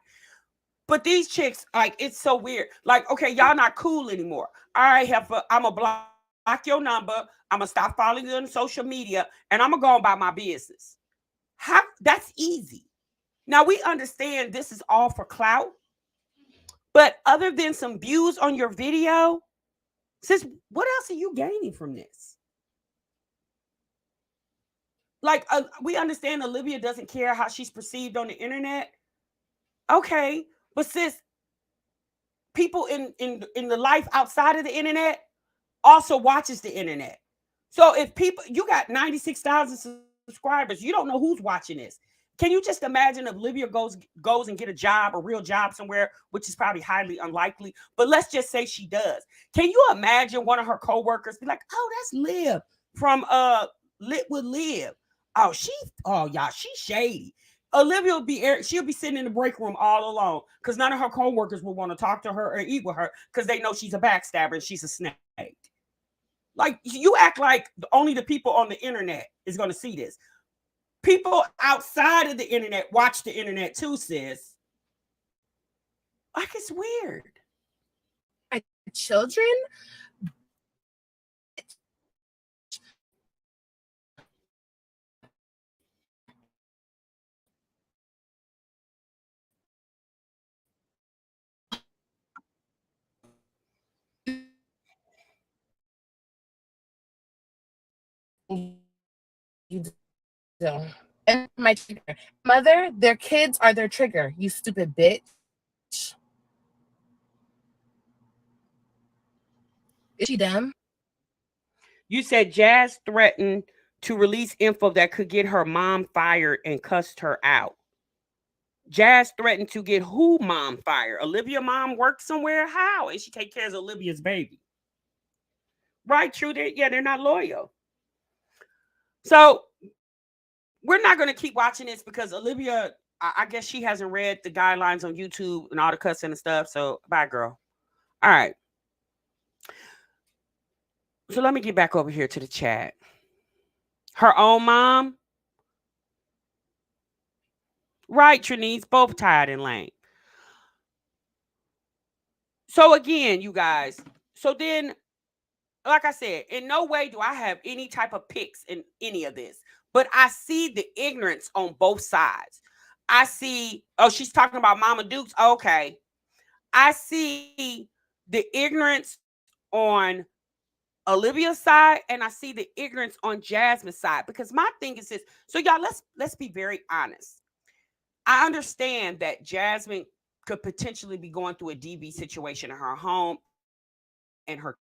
But these chicks, like, it's so weird. Like, okay, y'all not cool anymore. All right, heifer, I'm gonna block your number. I'm gonna stop following you on social media, and I'm gonna go on about my business. How that's easy. Now we understand this is all for clout, but other than some views on your video, sis, what else are you gaining from this? Like, we understand Olivia doesn't care how she's perceived on the internet. Okay, but sis, people in the life outside of the internet also watches the internet. So if people, you got 96,000 subscribers, you don't know who's watching this. Can you just imagine if Olivia goes and get a job, a real job somewhere, which is probably highly unlikely, but let's just say she does. Can you imagine one of her coworkers be like, "Oh, that's Liv from Lit with Liv. Oh, oh y'all, she's shady." Olivia will she'll be sitting in the break room all alone because none of her coworkers will want to talk to her or eat with her because they know she's a backstabber and she's a snake. Like you act like only the people on the internet is going to see this. People outside of the internet watch the internet too, sis. Like it's weird. my children, you do. And my trigger. Mother, their kids are their trigger, you stupid bitch. Is she dumb? You said Jazz threatened to release info that could get her mom fired and cussed her out. Jazz threatened to get who mom fired? Olivia mom worked somewhere? How? And she take care of Olivia's baby. Right, true. They're not loyal. So we're not going to keep watching this because Olivia, I guess she hasn't read the guidelines on YouTube and all the cussing and stuff. So bye, girl. All right. So let me get back over here to the chat. Her own mom. Right, Trinice, both tired and lame. So again, you guys, so then, like I said, in no way do I have any type of picks in any of this, but I see the ignorance on both sides. I see, oh, she's talking about Mama Dukes. Okay. I see the ignorance on Olivia's side, and I see the ignorance on Jasmine's side. Because my thing is this. So y'all, let's be very honest. I understand that Jasmine could potentially be going through a DV situation in her home, and her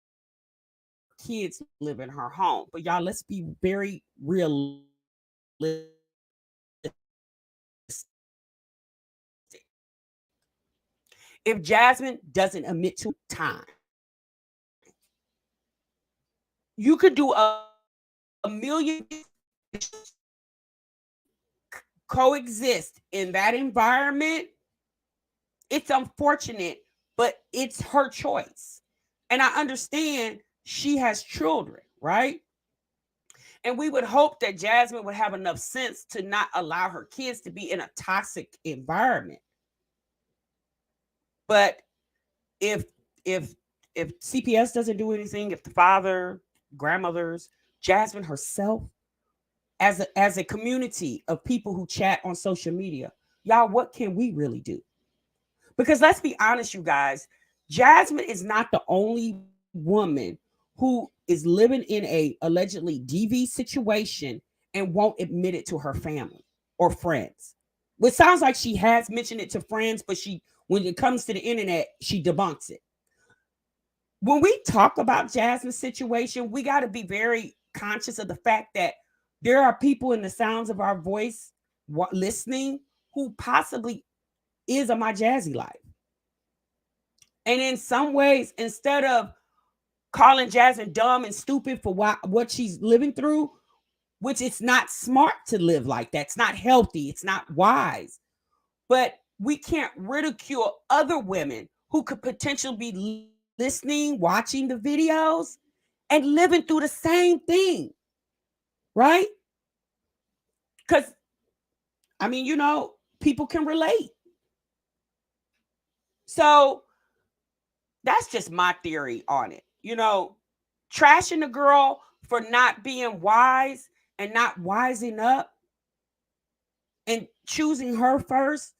kids live in her home. But y'all, let's be very realistic. If Jasmine doesn't admit to time, you could do a million coexist in that environment, it's unfortunate, but it's her choice. And I understand she has children, right? And we would hope that Jasmine would have enough sense to not allow her kids to be in a toxic environment. But if if if CPS doesn't do anything, if the father, grandmothers, Jasmine herself, as a community of people who chat on social media, y'all, what can we really do? Because let's be honest, you guys, Jasmine is not the only woman who is living in a allegedly DV situation and won't admit it to her family or friends. Well, it sounds like she has mentioned it to friends, but when it comes to the internet, she debunks it. When we talk about Jasmine's situation, we got to be very conscious of the fact that there are people in the sounds of our voice listening who possibly is a my jazzy life. And in some ways, instead of calling Jasmine dumb and stupid for what she's living through, which it's not smart to live like that. It's not healthy. It's not wise. But we can't ridicule other women who could potentially be listening, watching the videos, and living through the same thing, right? Because, I mean, people can relate. So that's just my theory on it. Trashing the girl for not being wise and not wising up and choosing her first,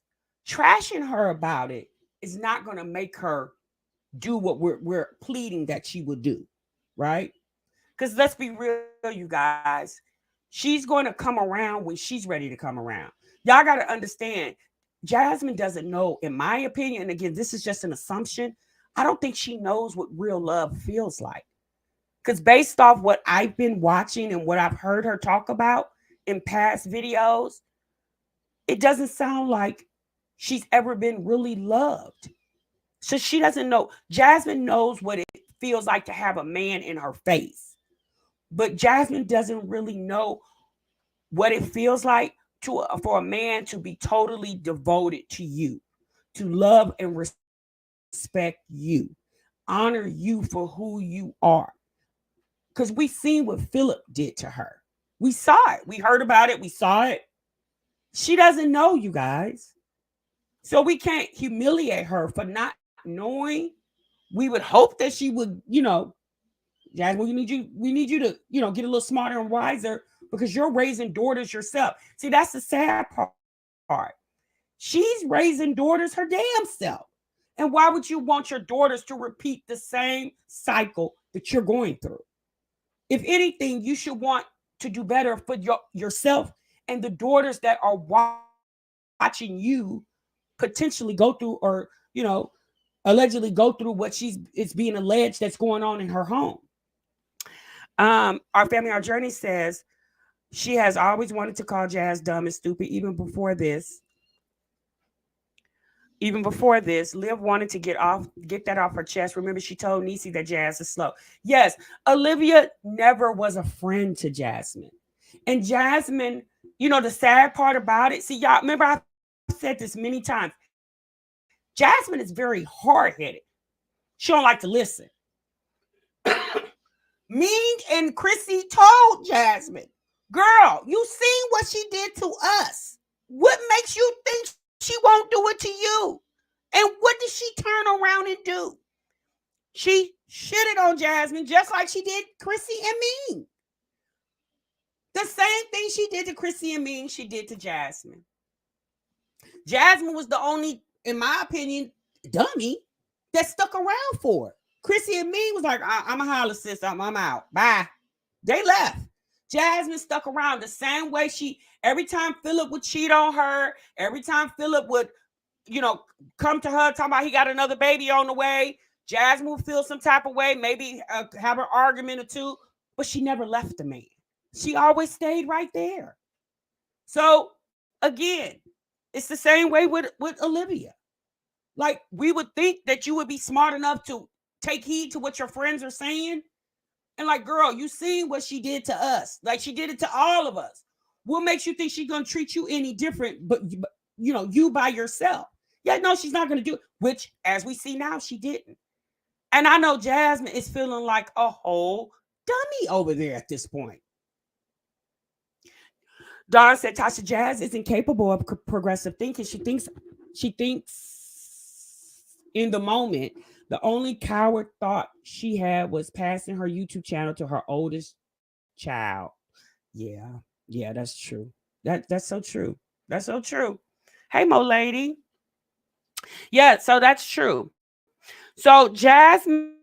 trashing her about it is not going to make her do what we're pleading that she would do, right? Because let's be real, you guys, she's going to come around when she's ready to come around. Y'all got to understand, Jasmine doesn't know, in my opinion, and again, this is just an assumption, I don't think she knows what real love feels like. Because based off what I've been watching and what I've heard her talk about in past videos, it doesn't sound like she's ever been really loved. So she doesn't know. Jasmine knows what it feels like to have a man in her face. But Jasmine doesn't really know what it feels like for a man to be totally devoted to you, to love and respect you, honor you for who you are. Because we seen what Philip did to her. We saw it. We heard about it. We saw it. She doesn't know, you guys. So we can't humiliate her for not knowing. We would hope that she would, Jasmine, we need you to, get a little smarter and wiser because you're raising daughters yourself. See, that's the sad part. She's raising daughters her damn self. And why would you want your daughters to repeat the same cycle that you're going through? If anything, you should want to do better for yourself and the daughters that are watching you potentially go through, or allegedly go through what it's being alleged that's going on in her home. Our journey says she has always wanted to call Jazz dumb and stupid even before this. Liv wanted to get that off her chest. Remember, she told Niecy that Jazz is slow. Yes, Olivia never was a friend to Jasmine. And Jasmine, the sad part about it, see, y'all, remember I've said this many times. Jasmine is very hard-headed. She don't like to listen. Ming and Chrissy told Jasmine, girl, you seen what she did to us. What makes you think she won't do it to you? And what did she turn around and do? She shitted on Jasmine just like she did Chrissy and Ming. The same thing she did to Chrissy and Ming, she did to Jasmine. Jasmine was the only, in my opinion, dummy that stuck around for it. Chrissy and Ming was like, I'm a holler, sis. I'm out. Bye. They left. Jasmine stuck around the same way every time Philip would cheat on her, every time Philip would, come to her talking about he got another baby on the way, Jasmine would feel some type of way, maybe have an argument or two, but she never left the man. She always stayed right there. So again, it's the same way with Olivia. Like, we would think that you would be smart enough to take heed to what your friends are saying. And like, girl, you seen what she did to us. Like, she did it to all of us. What makes you think she's gonna treat you any different? But you by yourself. Yeah, no, she's not gonna do it. Which, as we see now, she didn't. And I know Jasmine is feeling like a whole dummy over there at this point. Dawn said Tasha Jazz is incapable of progressive thinking. She thinks in the moment. The only coward thought she had was passing her YouTube channel to her oldest child. Yeah, yeah, that's true. That's so true. That's so true. Hey, Mo lady. Yeah, so that's true. So Jasmine,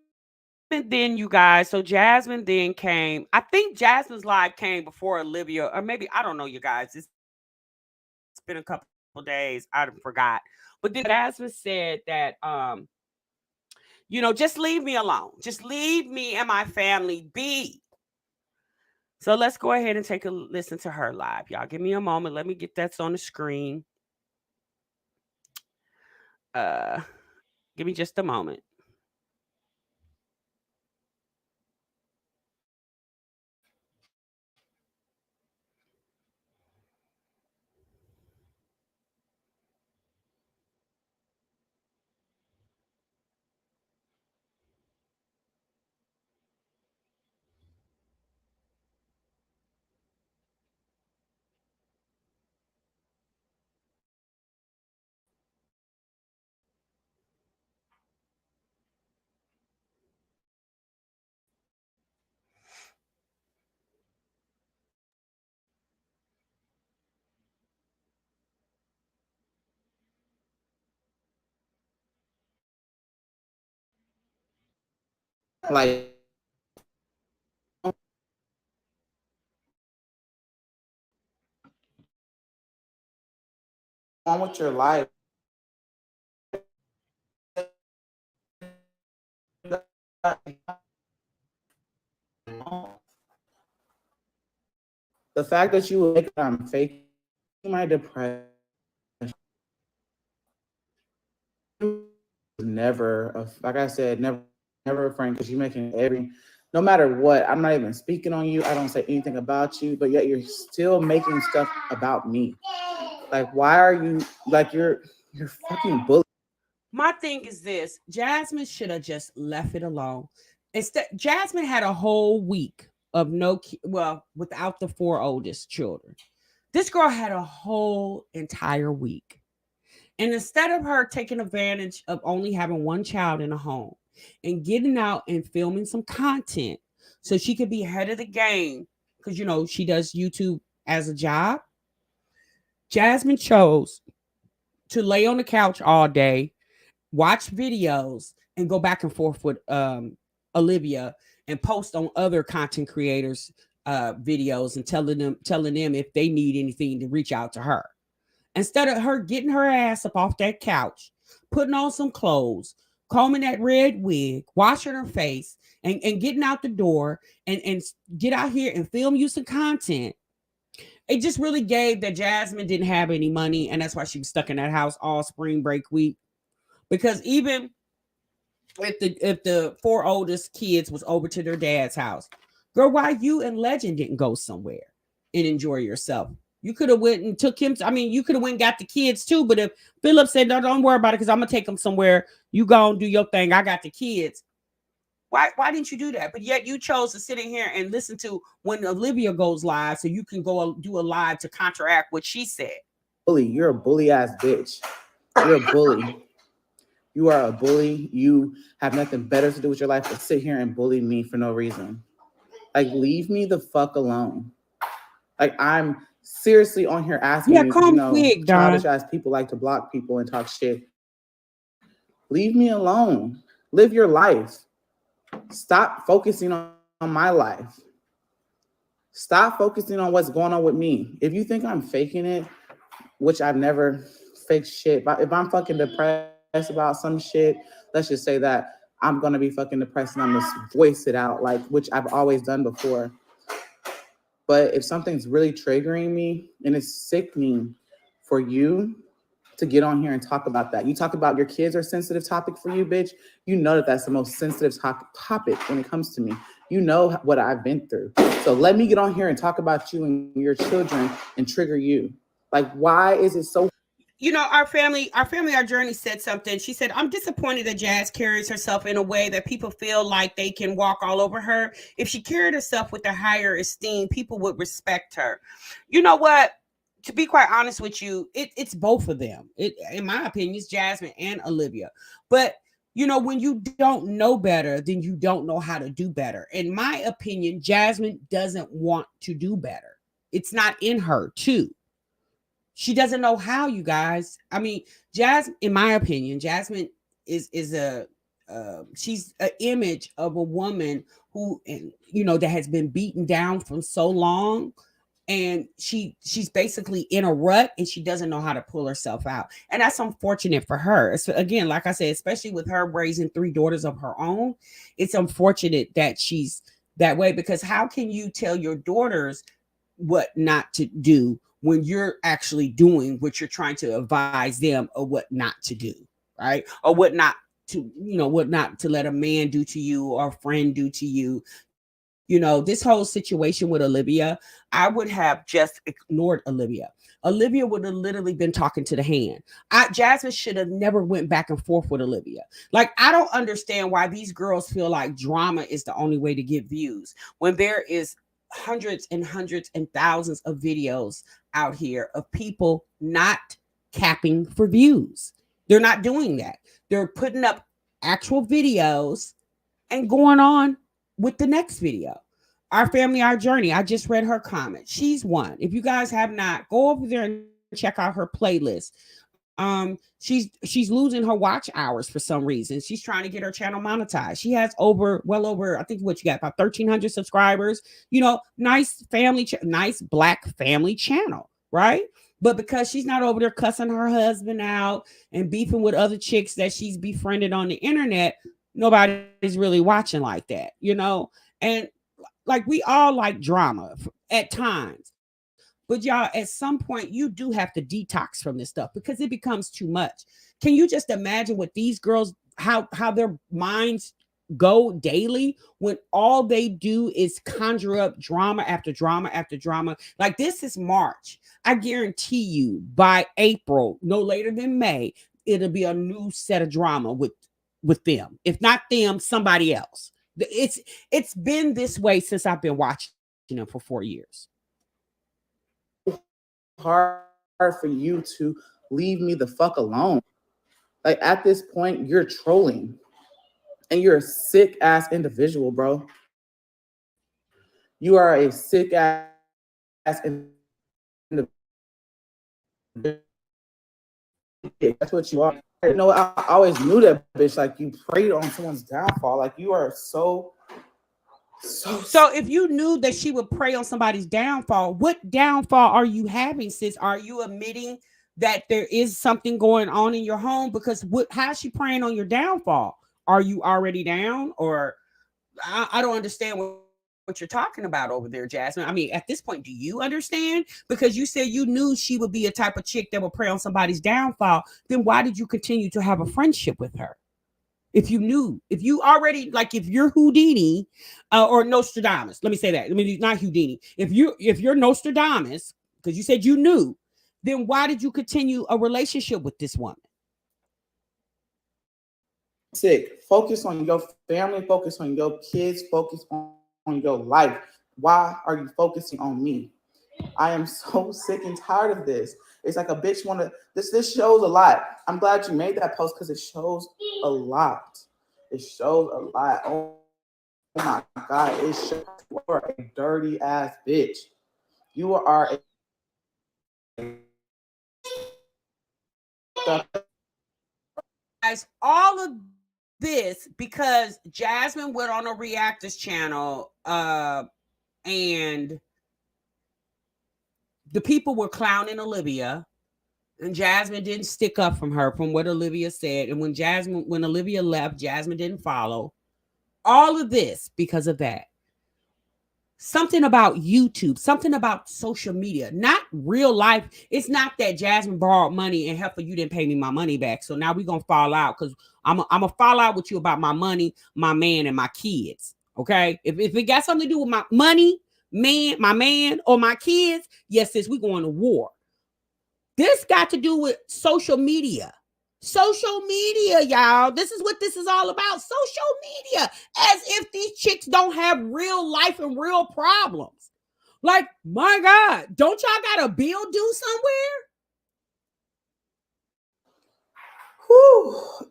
then you guys. So Jasmine then came. I think Jasmine's live came before Olivia, or maybe I don't know, you guys. It's been a couple days. I done forgot. But then Jasmine said that just leave me alone. Just leave me and my family be. So let's go ahead and take a listen to her live. Y'all give me a moment. Let me get that on the screen. Uh Give me just a moment. Like, on with your life. The fact that you would make I'm fake my depression never, like I said, never a friend, because you're making no matter what, I'm not even speaking on you. I don't say anything about you, but yet you're still making stuff about me. Like, why are you, like, you're fucking bully. My thing is this: Jasmine should have just left it alone. Instead, Jasmine had a whole week of well, without the four oldest children. This girl had a whole entire week. And instead of her taking advantage of only having one child in a home and getting out and filming some content so she could be ahead of the game, because she does YouTube as a job, Jasmine chose to lay on the couch all day, watch videos, and go back and forth with Olivia and post on other content creators videos and telling them if they need anything to reach out to her. Instead of her getting her ass up off that couch, putting on some clothes, combing that red wig, washing her face, and getting out the door and get out here and film you some content. It just really gave that Jasmine didn't have any money, and that's why she was stuck in that house all spring break week. Because even if the four oldest kids was over to their dad's house, girl, why you and Legend didn't go somewhere and enjoy yourself? You could have went and took him. I mean, you could have went and got the kids too. But if Philip said, "No, don't worry about it, because I'm gonna take them somewhere. You go and do your thing. I got the kids." Why didn't you do that? But yet you chose to sit in here and listen to when Olivia goes live, so you can go do a live to counteract what she said. Bully, you're a bully ass bitch. You're a bully. You are a bully. You have nothing better to do with your life but sit here and bully me for no reason. Like, leave me the fuck alone. Like, I'm seriously on here asking Yeah, you, calm quick, childish Don. ass people like to block people and talk shit. Leave me alone. Live your life. Stop focusing on my life. Stop focusing on what's going on with me. If you think I'm faking it, which I've never faked shit, but if I'm fucking depressed about some shit, let's just say that I'm gonna be fucking depressed and I'm gonna voice it out, like, which I've always done before. But if something's really triggering me and it's sickening for you to get on here and talk about that, you talk about your kids are a sensitive topic for you, bitch. You know that that's the most sensitive topic when it comes to me. You know what I've been through. So let me get on here and talk about you and your children and trigger you. Like, why is it so? You know, our journey said something. She said, I'm disappointed that Jazz carries herself in a way that people feel like they can walk all over her. If she carried herself with a higher esteem, people would respect her. You know what? To be quite honest with you, it's both of them. In my opinion, it's Jasmine and Olivia. But you know, when you don't know better, then you don't know how to do better. In my opinion, Jasmine doesn't want to do better. It's not in her, too. She doesn't know how, you guys. I mean, Jasmine, in my opinion, Jasmine is a she's an image of a woman who, and you know, that has been beaten down for so long, and she's basically in a rut and she doesn't know how to pull herself out, and that's unfortunate for her. Again, like I said, especially with her raising three daughters of her own, it's unfortunate that she's that way, because how can you tell your daughters what not to do when you're actually doing what you're trying to advise them of what not to do, right? Or what not to, you know, what not to let a man do to you or a friend do to you. You know, this whole situation with Olivia, I would have just ignored Olivia. Olivia would have literally been talking to the hand. Jasmine should have never went back and forth with Olivia. Like, I don't understand why these girls feel like drama is the only way to get views when there is hundreds and thousands of videos out here of people not capping for views. They're not doing that. They're putting up actual videos and going on with the next video. Our family, our journey. I just read her comment. She's one. If you guys have not, go over there and check out her playlist. She's losing her watch hours for some reason. She's trying to get her channel monetized. She has well over, I think what you got, about 1,300 subscribers. You know, nice family, nice black family channel, right? But because she's not over there cussing her husband out and beefing with other chicks that she's befriended on the internet, nobody's really watching like that, you know? And like, we all like drama at times. But y'all, at some point, you do have to detox from this stuff because it becomes too much. Can you just imagine what these girls, how their minds go daily when all they do is conjure up drama after drama after drama? Like, this is March. I guarantee you by April, no later than May, it'll be a new set of drama with them. If not them, somebody else. It's been this way since I've been watching them for 4 years. Hard for you to leave me the fuck alone. Like, at this point, you're trolling. And you're a sick ass individual, bro. You are a sick ass individual. That's what you are. You know, I always knew that, bitch. Like, you preyed on someone's downfall. Like, you are so. So if you knew that she would prey on somebody's downfall, what downfall are you having, sis? Are you admitting that there is something going on in your home? Because how's she preying on your downfall? Are you already down? Or I don't understand what you're talking about over there, Jasmine. I mean, at this point, do you understand? Because you said you knew she would be a type of chick that would prey on somebody's downfall. Then why did you continue to have a friendship with her? If you knew, if you already, like, if you're Houdini or Nostradamus, let me say that. I mean, not Houdini. If you're Nostradamus, because you said you knew, then why did you continue a relationship with this woman? Sick. Focus on your family. Focus on your kids. Focus on your life. Why are you focusing on me? I am so sick and tired of this. It's like a bitch wanna. This shows a lot. I'm glad you made that post because it shows a lot. It shows a lot. Oh my god! It shows you are a dirty ass bitch. You are Guys, all of this because Jasmine went on a reactors channel and the people were clowning Olivia, and Jasmine didn't stick up from what Olivia said. And when Olivia left, Jasmine didn't follow. All of this because of that. Something about YouTube, something about social media, not real life. It's not that Jasmine borrowed money and Heifer, you didn't pay me my money back. So now we're going to fall out because I'm going to fall out with you about my money, my man, and my kids. Okay. If it got something to do with my money, my man, or my kids, yes, sis, we going to war. This got to do with social media. Social media, y'all. This is what this is all about. Social media. As if these chicks don't have real life and real problems. Like, my God, don't y'all got a bill due somewhere? Whew.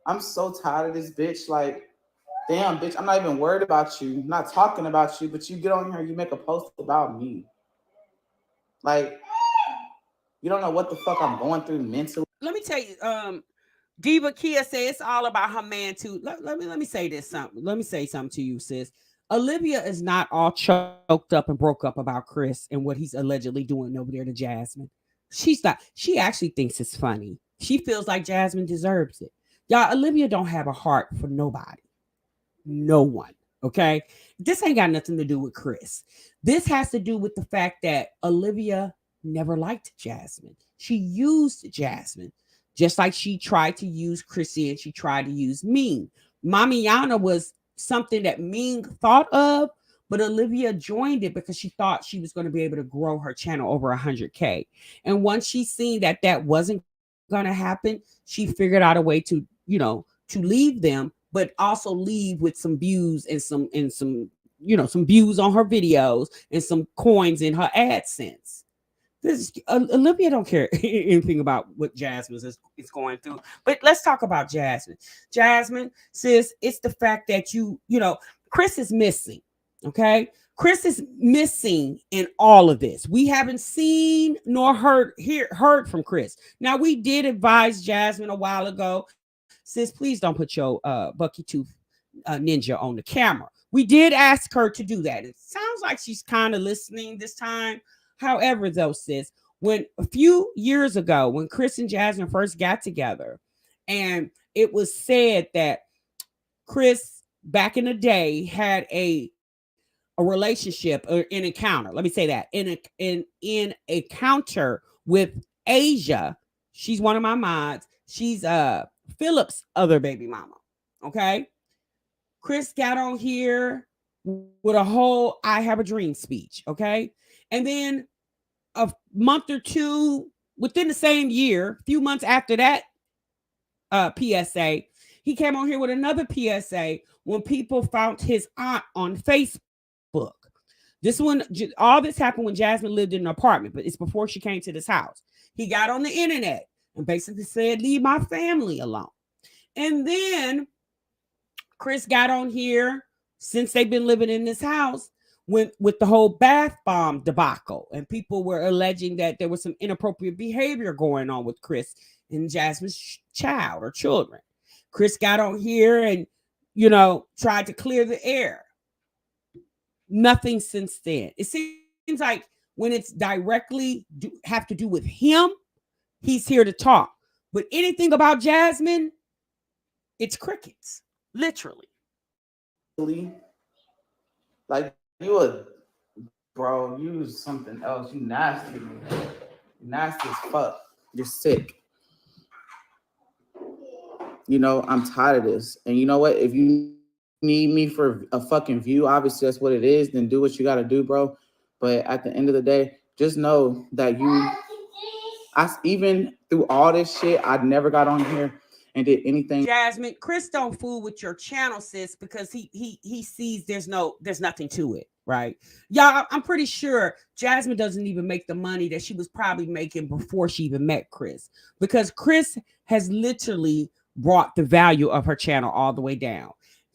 I'm so tired of this bitch. Like, damn, bitch, I'm not even worried about you. I'm not talking about you, but you get on here, you make a post about me. Like, you don't know what the fuck I'm going through mentally. Let me tell you, Diva Kia says it's all about her man too. Let me say this something. Let me say something to you, sis. Olivia is not all choked up and broke up about Chris and what he's allegedly doing over there to Jasmine. She's not. She actually thinks it's funny. She feels like Jasmine deserves it. Y'all, Olivia don't have a heart for nobody. No one. Okay. This ain't got nothing to do with Chris. This has to do with the fact that Olivia never liked Jasmine. She used Jasmine just like she tried to use Chrissy and she tried to use Ming. Mamiana was something that Ming thought of, but Olivia joined it because she thought she was going to be able to grow her channel over 100K. And once she seen that that wasn't going to happen, she figured out a way to, to leave them, but also leave with some views and some views on her videos and some coins in her AdSense. Olivia don't care anything about what Jasmine is going through. But let's talk about Jasmine. Jasmine, sis, it's the fact that Chris is missing. Okay. Chris is missing in all of this. We haven't seen nor heard from Chris. Now, we did advise Jasmine a while ago, sis, please don't put your Bucky Tooth ninja on the camera. We did ask her to do that. It sounds like she's kind of listening this time. However, though, sis, when a few years ago, when Chris and Jasmine first got together, and it was said that Chris back in the day had a relationship or an encounter. Let me say that in a encounter with Asia. She's one of my mods. She's Philip's other baby mama. Okay. Chris got on here with a whole I have a dream speech. Okay. And then a month or two within the same year, a few months after that PSA, he came on here with another PSA when people found his aunt on Facebook. This one, all this happened when Jasmine lived in an apartment, but it's before she came to this house. He got on the internet and basically said, leave my family alone. And then Chris got on here since they've been living in this house with the whole bath bomb debacle. And people were alleging that there was some inappropriate behavior going on with Chris and Jasmine's child or children. Chris got on here and, tried to clear the air. Nothing since then. It seems like when it's directly have to do with him, he's here to talk. But anything about Jasmine, it's crickets, literally. Like you something else. You nasty. You nasty as fuck. You're sick. I'm tired of this. And you know what? If you need me for a fucking view, obviously that's what it is, then do what you gotta do, bro. But at the end of the day, just know that even through all this shit, I never got on here and did anything. Jasmine, Chris don't fool with your channel, sis, because he sees there's nothing to it, right? Y'all, I'm pretty sure Jasmine doesn't even make the money that she was probably making before she even met Chris, because Chris has literally brought the value of her channel all the way down.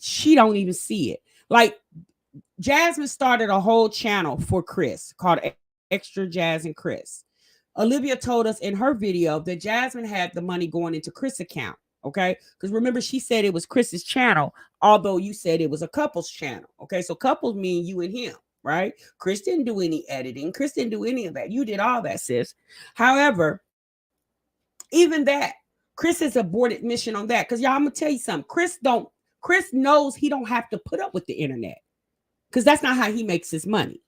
She don't even see it. Like, Jasmine started a whole channel for Chris called Extra Jazz and Chris. Olivia told us in her video that Jasmine had the money going into Chris' account. Okay. Because remember, she said it was Chris's channel, although you said it was a couple's channel. Okay. So couples mean you and him, right? Chris didn't do any editing. Chris didn't do any of that. You did all that, sis. However, even that, Chris has aborted mission on that. Because y'all, I'm gonna tell you something. Chris knows he don't have to put up with the internet, because that's not how he makes his money.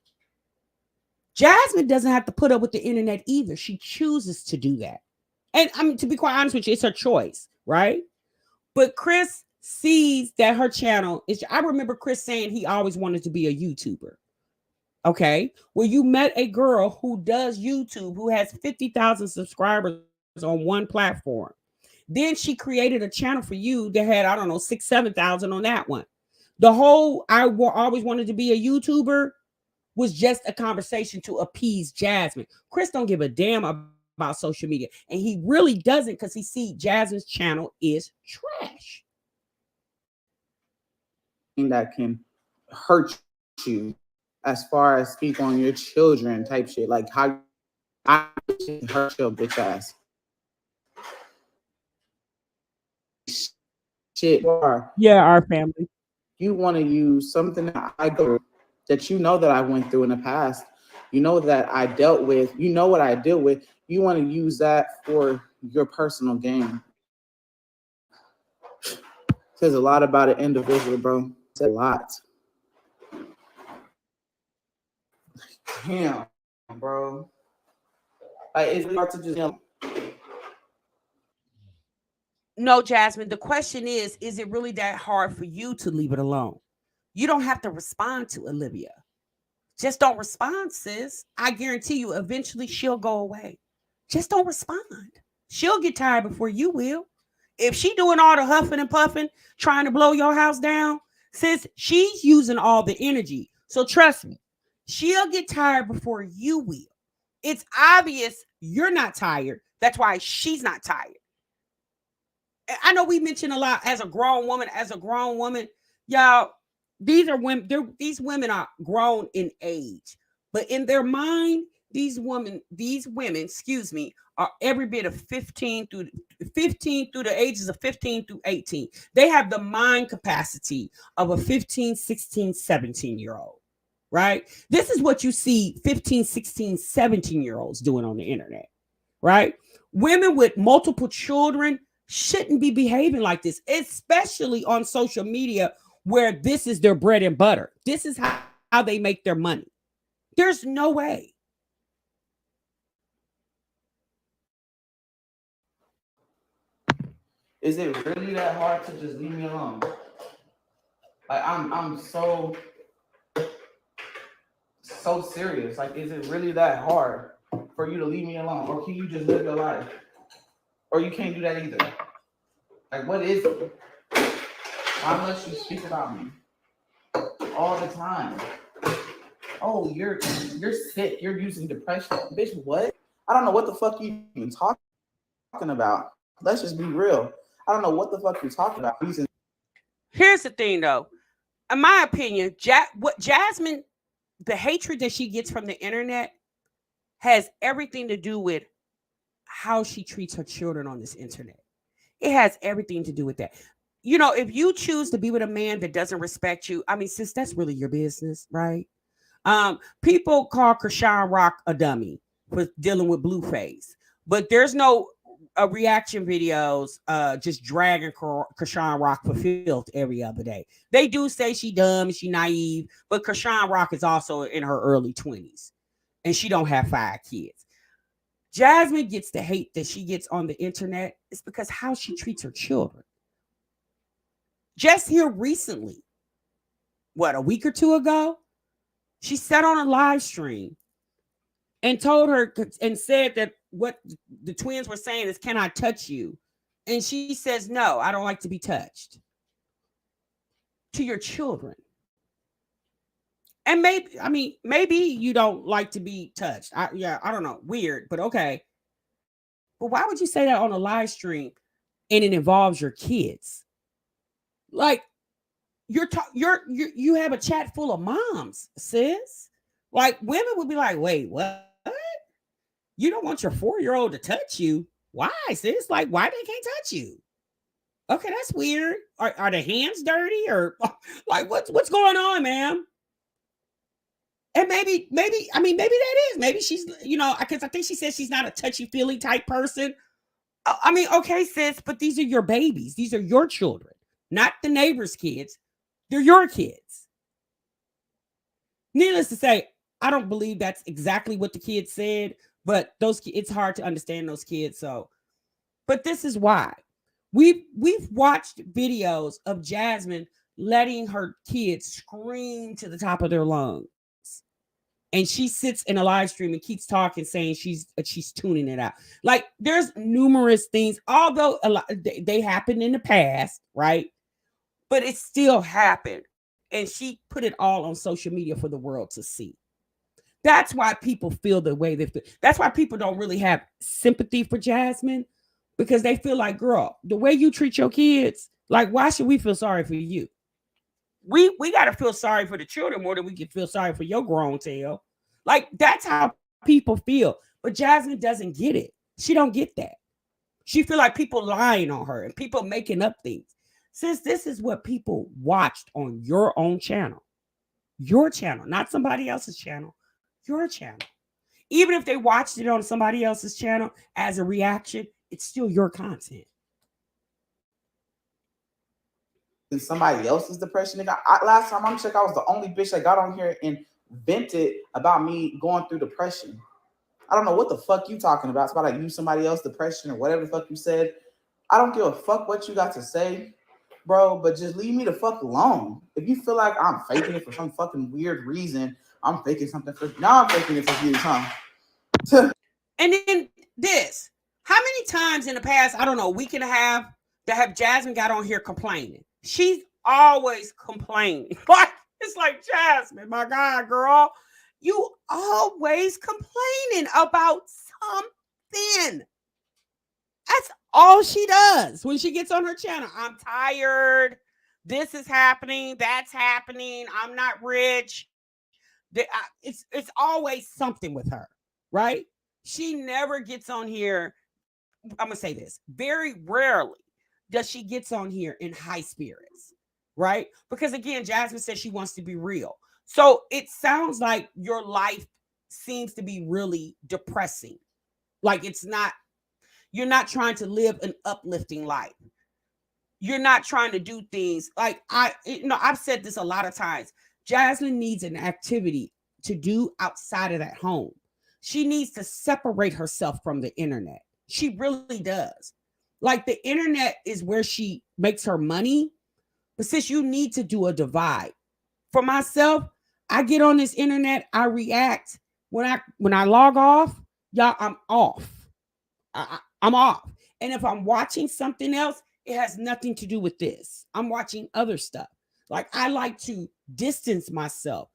Jasmine doesn't have to put up with the internet either. She chooses to do that. And I mean, to be quite honest with you, it's her choice, right? But Chris sees that her channel is. I remember Chris saying he always wanted to be a YouTuber. Okay. Well, you met a girl who does YouTube, who has 50,000 subscribers on one platform. Then she created a channel for you that had, I don't know, 7,000 on that one. The whole always wanted to be a YouTuber was just a conversation to appease Jasmine. Chris don't give a damn about social media. And he really doesn't because he see Jasmine's channel is trash. That can hurt you as far as speak on your children type shit. Like how I hurt your bitch ass. Shit. Yeah, our family. You want to use something that I go that you know that I went through in the past. You know that I dealt with. You know what I deal with. You want to use that for your personal gain. Says a lot about an individual, bro. It's a lot. Damn, bro. Like it's hard to just. No, Jasmine, the question is it really that hard for you to leave it alone? You don't have to respond to Olivia. Just don't respond, sis. I guarantee you, eventually she'll go away. Just don't respond. She'll get tired before you will. If she doing all the huffing and puffing, trying to blow your house down, sis, she's using all the energy. So trust me, she'll get tired before you will. It's obvious you're not tired. That's why she's not tired. I know we mentioned a lot as a grown woman, y'all, these are women, these women are grown in age, but in their mind, these women, excuse me, are every bit of 15 through the ages of 15 through 18. They have the mind capacity of a 15, 16, 17-year old, right? This is what you see 15, 16, 17-year-olds doing on the internet, right? Women with multiple children shouldn't be behaving like this, especially on social media where this is their bread and butter. This is how they make their money. There's no way. Is it really that hard to just leave me alone? Like I'm so serious. Like, is it really that hard for you to leave me alone? Or can you just live your life? Or you can't do that either. Like, what is it? Why must you speak about me all the time? Oh, you're sick. You're using depression. Bitch, what? I don't know what the fuck you even talking about. Let's just be real. I don't know what the fuck you're talking about. Here's the thing, though. In my opinion, what Jasmine, the hatred that she gets from the internet has everything to do with how she treats her children on this internet. It has everything to do with that. You know, if you choose to be with a man that doesn't respect you, I mean, sis, that's really your business, right? People call Krishan Rock a dummy for dealing with Blueface, but there's no reaction videos just dragging Krishan Rock for filth every other day. They do say she dumb, she naive, but Krishan Rock is also in her early 20s and she don't have 5 kids. Jasmine gets the hate that she gets on the internet is because how she treats her children. Just here recently, what, a week or two ago, she sat on a live stream and told her and said that what the twins were saying is, can I touch you? And she says, no, I don't like to be touched. To your children. And maybe you don't like to be touched. I don't know. Weird, but okay. But why would you say that on a live stream and it involves your kids? Like, you have a chat full of moms, sis. Like, women would be like, wait, what? You don't want your 4-year-old to touch you? Why, sis? Like, why they can't touch you? Okay, that's weird. Are the hands dirty or like what's going on, ma'am? And maybe that is. Maybe she's, because I think she said she's not a touchy-feely type person. I mean, okay, sis, but these are your babies. These are your children, not the neighbor's kids. They're your kids. Needless to say, I don't believe that's exactly what the kids said, but it's hard to understand those kids. So, but this is why We've watched videos of Jasmine letting her kids scream to the top of their lungs. And she sits in a live stream and keeps talking, saying she's tuning it out. Like there's numerous things, although a lot they happened in the past, right? But it still happened, and she put it all on social media for the world to see. That's why people feel the way they feel. That's why people don't really have sympathy for Jasmine, because they feel like, girl, the way you treat your kids, like, why should we feel sorry for you? We got to feel sorry for the children more than we can feel sorry for your grown tail. Like that's how people feel. But Jasmine doesn't get it. She don't get that. She feel like people lying on her and people making up things. Since this is what people watched on your channel, not somebody else's channel, your channel. Even if they watched it on somebody else's channel as a reaction, it's still your content. In somebody else's depression, nigga. Last time I'm checked, I was the only bitch that got on here and vented about me going through depression. I don't know what the fuck you talking about. It's about like you somebody else's depression or whatever the fuck you said. I don't give a fuck what you got to say, bro, but just leave me the fuck alone. If you feel like I'm faking it for some fucking weird reason, I'm faking something for now. I'm faking it for views, huh? And then this. How many times in the past, I don't know, week and a half, that have Jasmine got on here complaining? She's always complaining. Like, it's like, Jasmine, my God, girl, you always complaining about something. That's all she does when she gets on her channel. I'm tired. This is happening. That's happening. I'm not rich. It's always something with her, right? She never gets on here. I'm gonna say this: very rarely does she gets on here in high spirits, right? Because again, Jasmine says she wants to be real. So it sounds like your life seems to be really depressing. Like you're not trying to live an uplifting life. You're not trying to do things like I've said this a lot of times. Jasmine needs an activity to do outside of that home. She needs to separate herself from the internet. She really does. Like the internet is where she makes her money, but since you need to do a divide. For myself, I get on this internet, I react. When I log off, y'all, I'm off. I'm off. And if I'm watching something else, it has nothing to do with this. I'm watching other stuff. Like I like to distance myself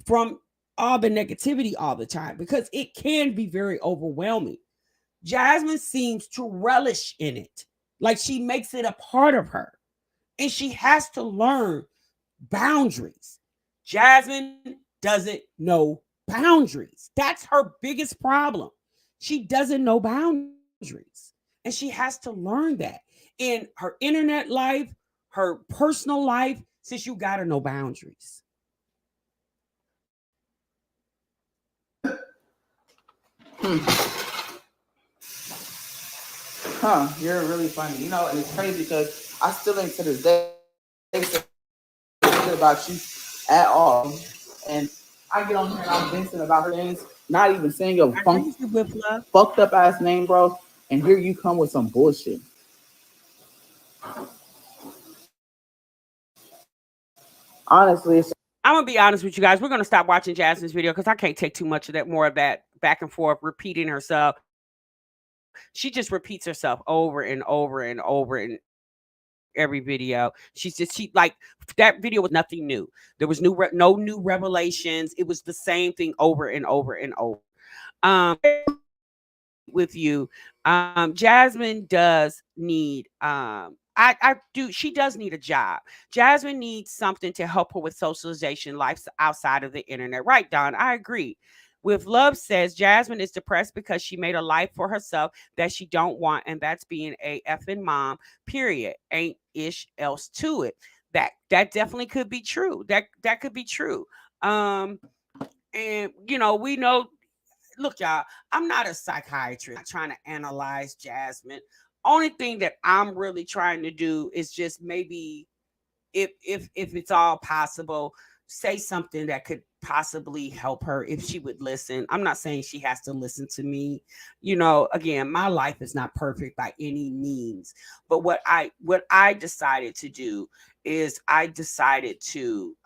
from all the negativity all the time because it can be very overwhelming. Jasmine seems to relish in it. Like she makes it a part of her. And she has to learn boundaries. Jasmine doesn't know boundaries. That's her biggest problem. She doesn't know boundaries. And she has to learn that in her internet life, her personal life, since you got to know boundaries. Huh, you're really funny. You know, and it's crazy because I still ain't to this day say about you at all. And I get on here and I'm venting about things, not even saying your fucked up ass name, bro. And here you come with some bullshit. Honestly, I'm gonna be honest with you guys. We're gonna stop watching Jasmine's video because I can't take too much of that, more of that back and forth, repeating herself. She just repeats herself over and over and over in every video. She that video was nothing new. There was no new revelations. It was the same thing over and over and over. With you, Jasmine does need I do. She does need a job. Jasmine needs something to help her with socialization, life outside of the internet. Right, Don? I agree. With Love says Jasmine is depressed because she made a life for herself that she don't want, and that's being a effing mom. Period. Ain't ish else to it. That definitely could be true. That could be true. And we know. Look, y'all, I'm not a psychiatrist. I'm not trying to analyze Jasmine. Only thing that I'm really trying to do is just maybe if it's all possible, say something that could possibly help her if she would listen. I'm not saying she has to listen to me. Again, my life is not perfect by any means. But what I decided to do is I decided to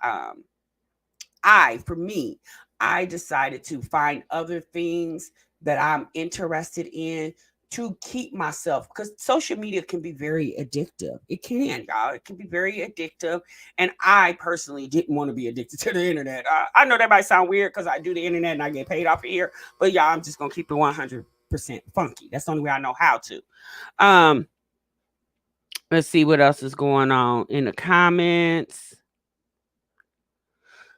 for me, I decided to find other things that I'm interested in to keep myself, because social media can be very addictive. It can, y'all. It can be very addictive. And I personally didn't want to be addicted to the internet. I know that might sound weird because I do the internet and I get paid off of here, but y'all, I'm just going to keep it 100% funky. That's the only way I know how to. Um, let's see what else is going on in the comments.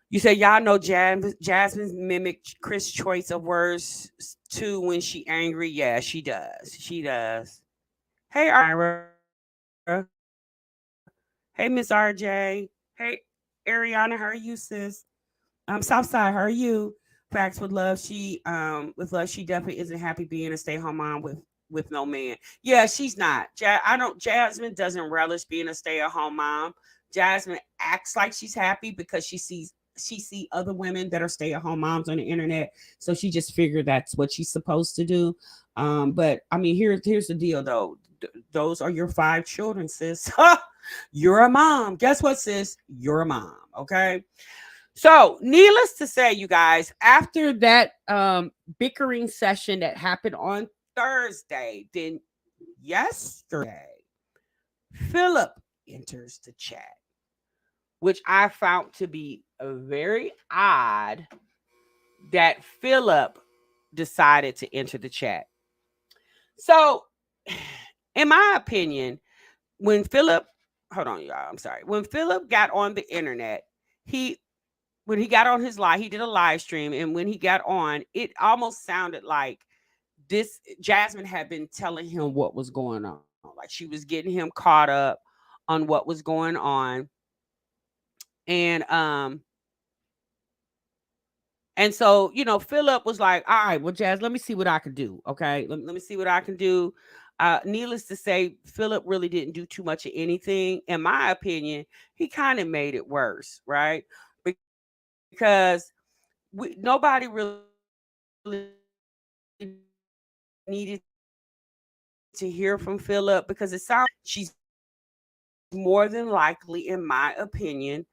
You say y'all know Jasmine mimicked Chris' choice of words too when she angry. Yeah, she does. She does. Hey, Ira. Hey, Miss RJ. Hey, Ariana. How are you, sis? Southside. How are you? Facts with love. She definitely isn't happy being a stay-at-home mom with no man. Yeah, she's not. I don't. Jasmine doesn't relish being a stay-at-home mom. Jasmine acts like she's happy because she see other women that are stay-at-home moms on the internet, so she just figured that's what she's supposed to do. But I mean, here's the deal though. Those are your 5 children, sis. You're a mom. Guess what, sis? You're a mom. Okay. So, needless to say, you guys, after that bickering session that happened on Thursday, then yesterday, Philip enters the chat, which I found to be very odd that Philip decided to enter the chat. So, in my opinion, when Philip, hold on, y'all, I'm sorry. When Philip got on the internet, he when he got on his live, he did a live stream, and when he got on, it almost sounded like this Jasmine had been telling him what was going on. Like she was getting him caught up on what was going on. And and so, Philip was like, all right, well, Jazz, let me see what I can do. Okay. Let me see what I can do. Needless to say, Philip really didn't do too much of anything. In my opinion, he kind of made it worse, right? Because nobody really needed to hear from Philip, because it sounds she's more than likely, in my opinion,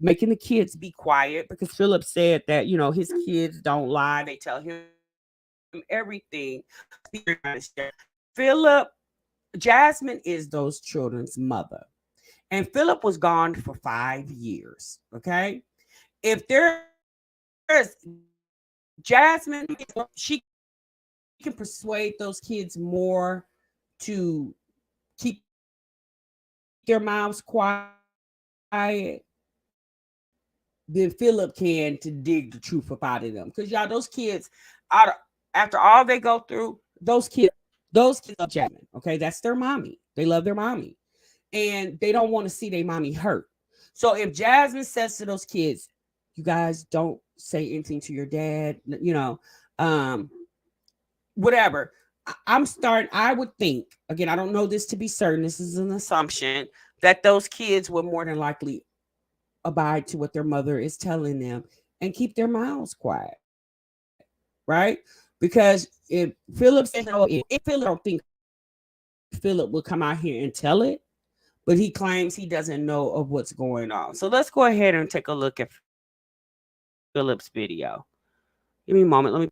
making the kids be quiet, because Philip said that, his kids don't lie. They tell him everything. Philip, Jasmine is those children's mother. And Philip was gone for 5 years. Okay. If there's Jasmine, she can persuade those kids more to keep their mouths quiet than Philip can to dig the truth up out of them. Because y'all, those kids, after all they go through, those kids love Jasmine. Okay, that's their mommy. They love their mommy, and they don't want to see their mommy hurt. So if Jasmine says to those kids, "You guys don't say anything to your dad," um, whatever. I would think, again, I don't know this to be certain. This is an assumption that those kids will more than likely abide to what their mother is telling them and keep their mouths quiet, right? Because if Philip says no, if Philip don't think Philip will come out here and tell it, but he claims he doesn't know of what's going on. So let's go ahead and take a look at Philip's video. Give me a moment. Let me.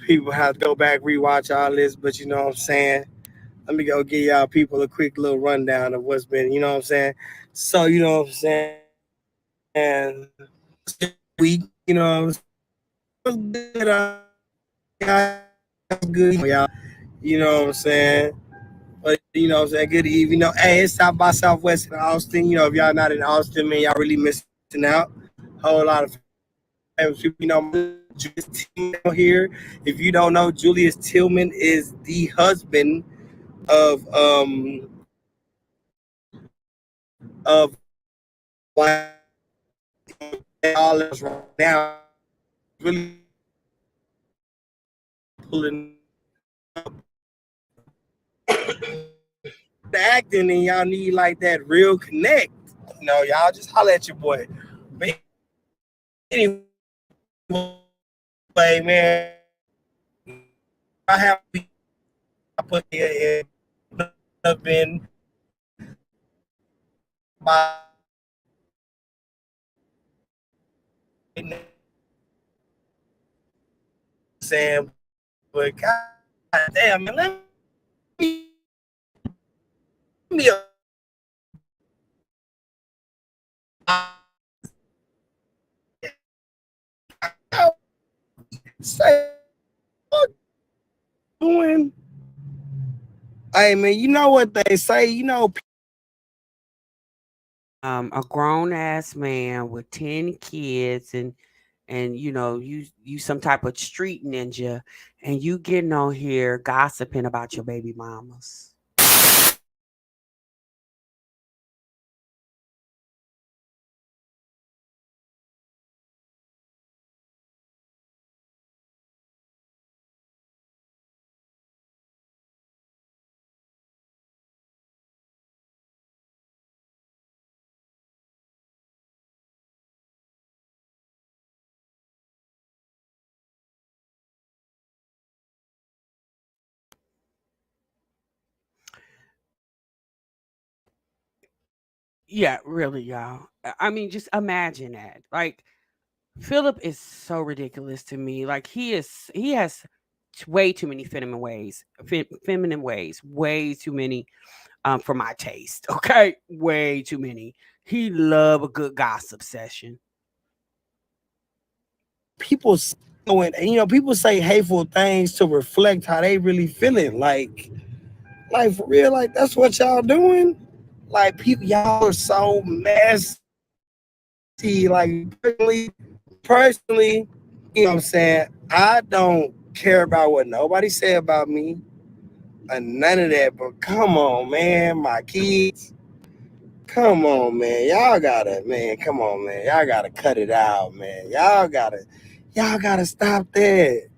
People have to go back, rewatch all this, but you know what I'm saying? Let me go give y'all people a quick little rundown of what's been, you know what I'm saying? So, you know what I'm saying? Week, you know what I'm saying? It was good. Good, y'all. You know what I'm saying? But you know what I'm saying? Good evening. You know, hey, it's South by Southwest in Austin. You know, if y'all not in Austin, man, y'all really missing out. Whole lot of famous people. You know, Julius Tillman here. If you don't know, Julius Tillman is the husband of all of us right now. Really pulling the acting, and y'all need like that real connect. You know, y'all just holler at your boy. But anyway, man, I have I put it up in my saying, but god damn, man, me say what doing. Hey man, you know what they say, you know, A grown ass man with 10 kids and you some type of street ninja and you getting on here gossiping about your baby mamas. Yeah, really, y'all. I mean, just imagine that. Like Philip is so ridiculous to me. Like he has way too many feminine ways, way too many for my taste. Okay, way too many. He love a good gossip session. people and you know, people say hateful things to reflect how they really feeling. Like for real, like that's what y'all doing. Like people, y'all are so messy. Like personally, you know what I'm saying? I don't care about what nobody say about me and none of that. But come on, man, my kids. Come on, man. Y'all gotta, man. Come on, man. Y'all gotta cut it out, man. Y'all gotta stop that.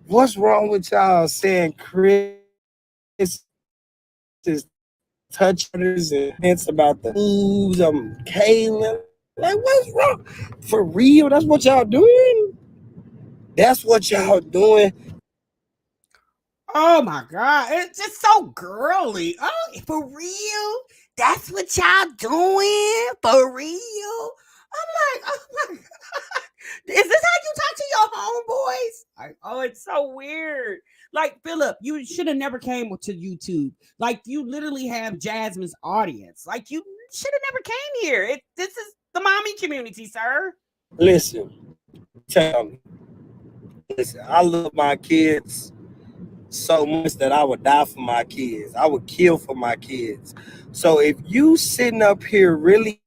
What's wrong with y'all saying Chris is touching others and hints about the moves? Kaylin. Like, what's wrong? For real? That's what y'all doing? That's what y'all doing. Oh my god, it's just so girly. Oh, for real? That's what y'all doing? For real? I'm like, oh my god. Is this how you talk to your homeboys? Like, oh, it's so weird. Like, Philip, you should have never came to YouTube. Like, you literally have Jasmine's audience. Like, you should have never came here. This is the mommy community, sir. Listen, tell me. Listen, I love my kids so much that I would die for my kids. I would kill for my kids. So if you sitting up here really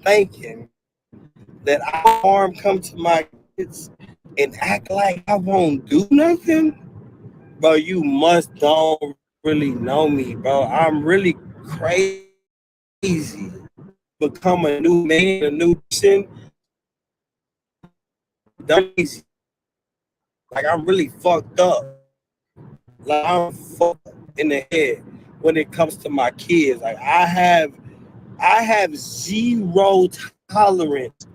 thinking that I harm come to my kids and act like I won't do nothing, bro, you must don't really know me, bro. I'm really crazy. Become a new man, a new person. Crazy. Like I'm really fucked up. Like I'm fucked in the head when it comes to my kids. Like I have zero tolerance.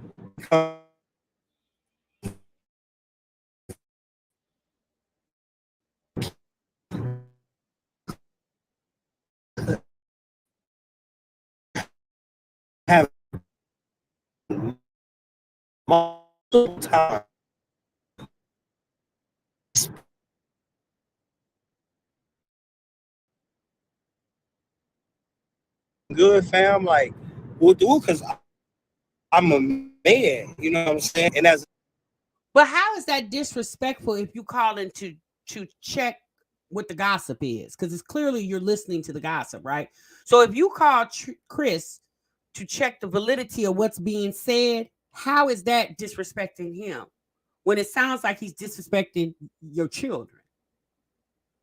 Have multiple times good, fam? Like, we'll do it because I'm a man. You know what I'm saying? And as But how is that disrespectful if you call in to check what the gossip is? Because it's clearly you're listening to the gossip, right? So if you call Chris to check the validity of what's being said, how is that disrespecting him when it sounds like he's disrespecting your children?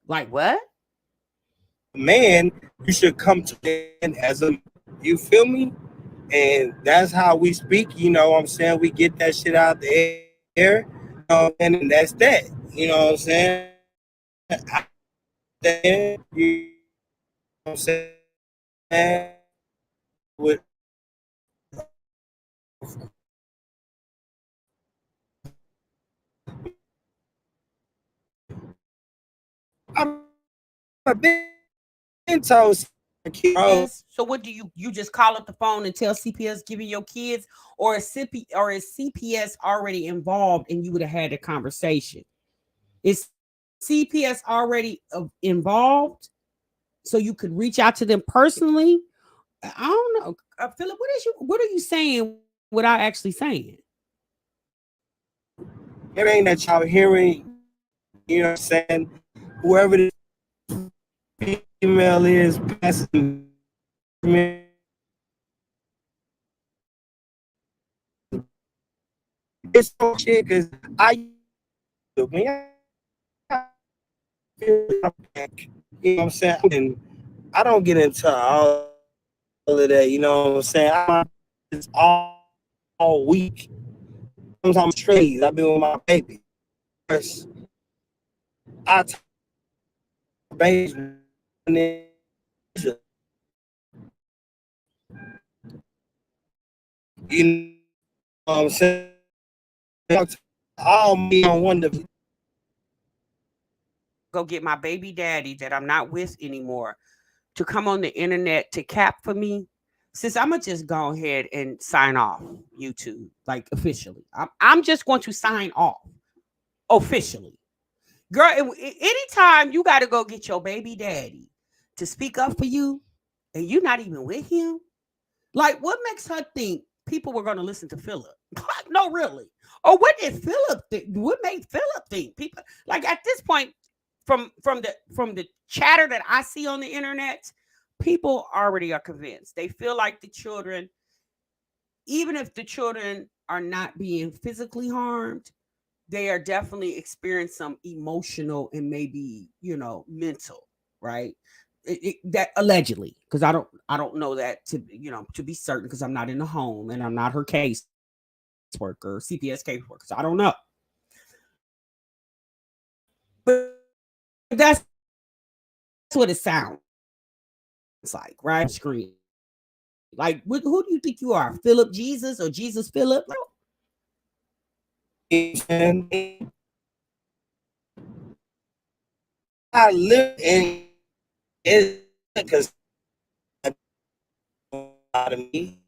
Like what? a man, you should come to man as a, you feel me? And that's how we speak. You know what I'm saying? We get that shit out the air, and that's that. You know what I'm saying? You know what I'm saying? With I've been told, bro. Yes. So what do you just call up the phone and tell CPS giving your kids, or is CPS already involved and you would have had a conversation? Is CPS already involved so you could reach out to them personally? I don't know, Philip. What are you saying without actually saying? Everything that y'all hearing, you know what I'm saying? Whoever the female is passing it's so shit because when I feel like, you know what I'm saying? And I don't get into all of that, you know what I'm saying? It's all week. Sometimes straight. I've been with my baby. I talk baby, you know what I'm saying? All me on one of Go get my baby daddy that I'm not with anymore to come on the internet to cap for me. Since I'm gonna just go ahead and sign off YouTube, like officially. I'm just going to sign off officially. Girl, anytime you got to go get your baby daddy to speak up for you and you're not even with him, like what makes her think people were going to listen to Philip? No, really. Or what did Philip think? What made Philip think people, like at this point, from the chatter that I see on the internet, people already are convinced. They feel like the children, even if the children are not being physically harmed, they are definitely experiencing some emotional and maybe mental, right? That allegedly, because I don't know that to be certain, because I'm not in the home and I'm not her caseworker, CPS caseworker, so I don't know. But that's what it sounds like, right? Screen. Like, who do you think you are, Philip Jesus or Jesus Philip? I live in it because out of me.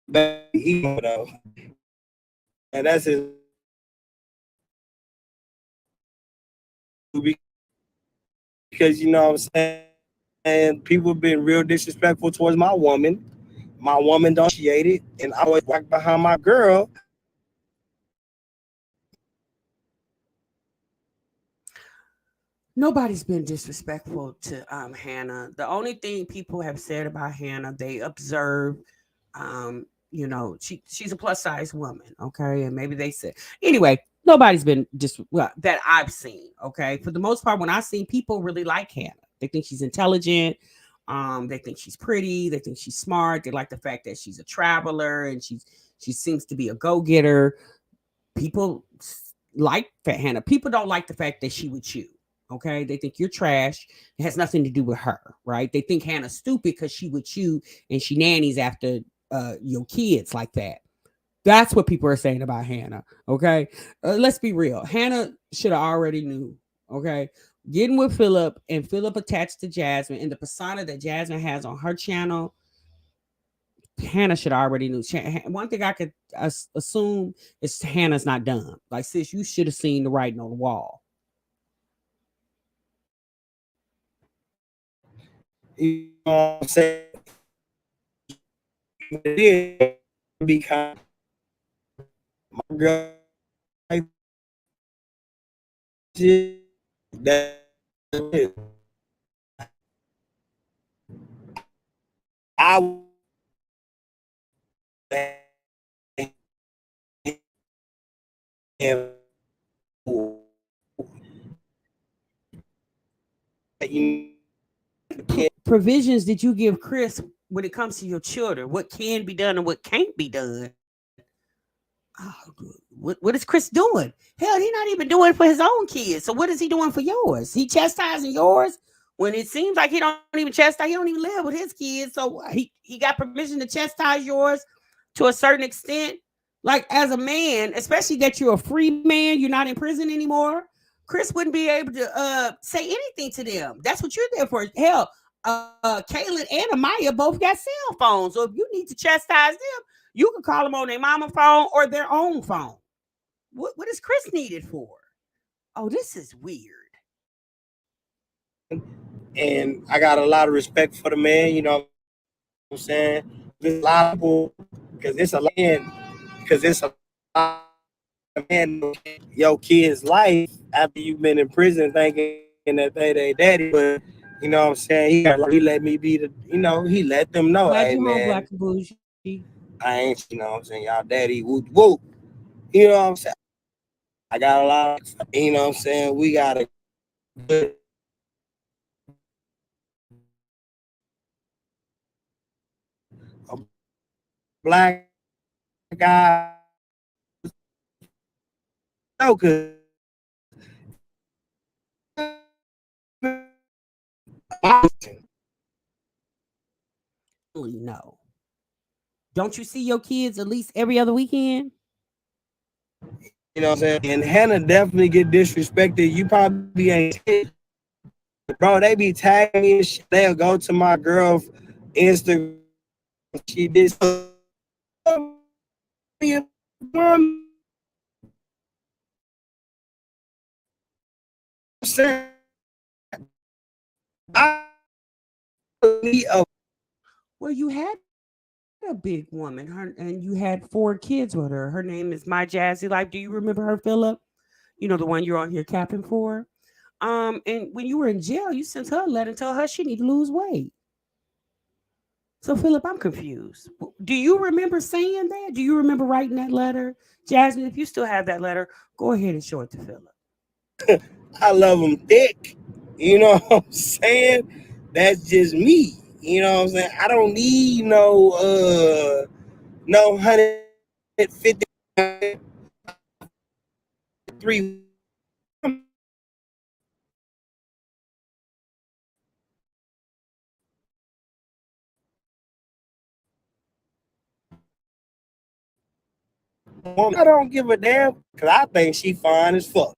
Though, and that's his because you know what I'm saying. And people been real disrespectful towards my woman. My woman don't appreciate it, and I always walk behind my girl. Nobody's been disrespectful to Hannah. The only thing people have said about Hannah, they observe, she's a plus size woman, okay, and maybe they said anyway. Nobody's been that I've seen, okay. For the most part, when I see people really like Hannah, they think she's intelligent. They think she's pretty. They think she's smart. They like the fact that she's a traveler and she seems to be a go getter. People like Hannah. People don't like the fact that she would chew. Okay, they think you're trash. It has nothing to do with her, right? They think Hannah's stupid because she would chew and she nannies after your kids like that. That's what people are saying about Hannah. Okay, let's be real. Hannah should have already knew. Okay, getting with Philip and Philip attached to Jasmine and the persona that Jasmine has on her channel. Hannah should already knew. One thing I could assume is Hannah's not dumb. Like, sis, you should have seen the writing on the wall. You know what I'm saying? It be kind of my girl like that. I am you Provisions did you give Chris when it comes to your children? What can be done and what can't be done? Oh, what is Chris doing? Hell, he's not even doing it for his own kids. So what is he doing for yours? He chastising yours when it seems like he don't even chastise. He don't even live with his kids. So he got permission to chastise yours to a certain extent. Like, as a man, especially that you're a free man, you're not in prison anymore. Chris wouldn't be able to say anything to them. That's what you're there for. Hell, Kaylin and Amaya both got cell phones. So if you need to chastise them, you can call them on their mama phone or their own phone. What is Chris needed for? Oh, this is weird. and I got a lot of respect for the man. You know what I'm saying? There's a lot of people because it's a lot of man your kid's life after you've been in prison thinking that they daddy, but you know what I'm saying? He let me be he let them know, Glad hey you home, man, Black and Bougie. I ain't, you know what I'm saying, y'all daddy, whoop whoop. You know what I'm saying? I got a lot of, you know what I'm saying? We got a good a black guy. No, cause No. Don't you see your kids at least every other weekend? you know what I'm saying? And Hannah definitely get disrespected. You probably ain't, bro. They be tagging me and shit. They'll go to my girl Instagram. She did mom. I need a Well, you had a big woman, and you had 4 kids with her. Her name is My Jazzy Life. Do you remember her, Philip? You know, the one you're on here capping for. And when you were in jail, you sent her a letter and told her she need to lose weight. So, Philip, I'm confused. Do you remember saying that? Do you remember writing that letter? Jasmine, if you still have that letter, go ahead and show it to Philip. I love them thick. You know what I'm saying? That's just me. You know what I'm saying? I don't need no 153. I don't give a damn because I think she fine as fuck.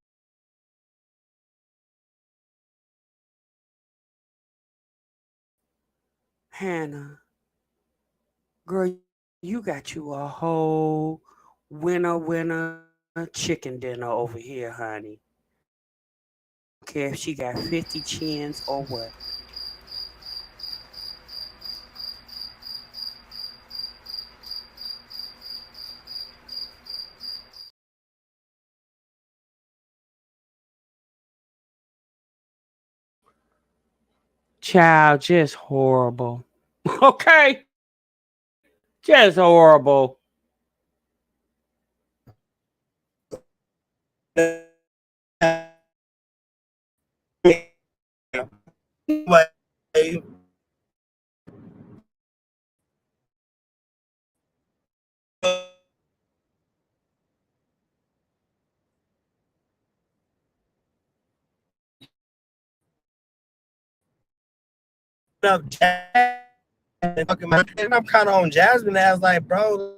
Hannah, girl, you got you a whole winner chicken dinner over here, honey. I don't care if she got 50 chins or what. Child, just horrible. Okay, just horrible. But up, and I'm kind of on Jasmine ass like, bro.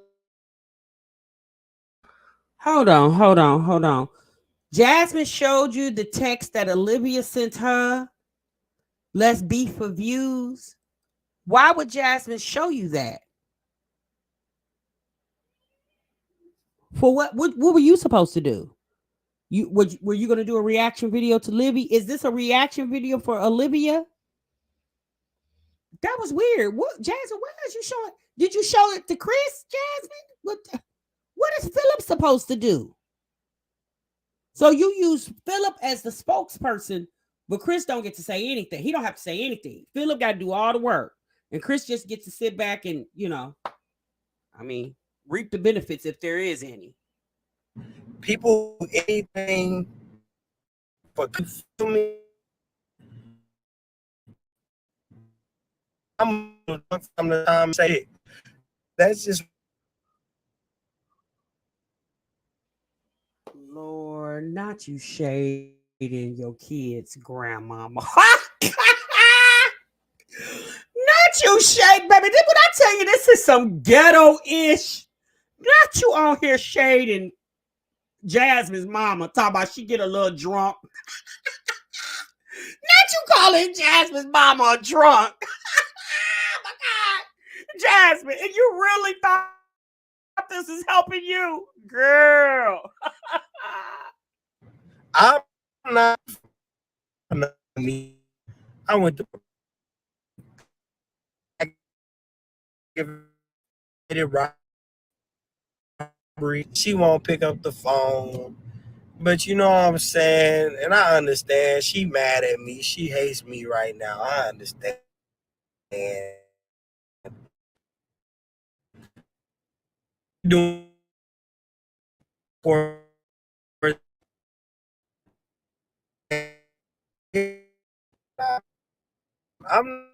Hold on. Jasmine showed you the text that Olivia sent her. Let's beef for views. Why would Jasmine show you that? For what? What were you supposed to do? Were you going to do a reaction video to Livy? Is this a reaction video for Olivia? That was weird. What, Jasmine? Why did you show it? Did you show it to Chris, Jasmine? What is Philip supposed to do? So you use Philip as the spokesperson, but Chris don't get to say anything. He don't have to say anything. Philip got to do all the work, and Chris just gets to sit back and I mean, reap the benefits if there is any. People do anything for me. I'm from the time say it. That's just Lord, not you shading your kids' grandmama. Not you shade, baby. Did I tell you this is some ghetto-ish? Not you on here shading Jasmine's mama. Talking about she get a little drunk. Not you calling Jasmine's mama a drunk. Oh my God. Jasmine, and you really thought this is helping you? Girl. I'm not me. I went to robbery. She won't pick up the phone. But you know what I'm saying? And I understand. She mad at me. She hates me right now. I understand. Doing for I'm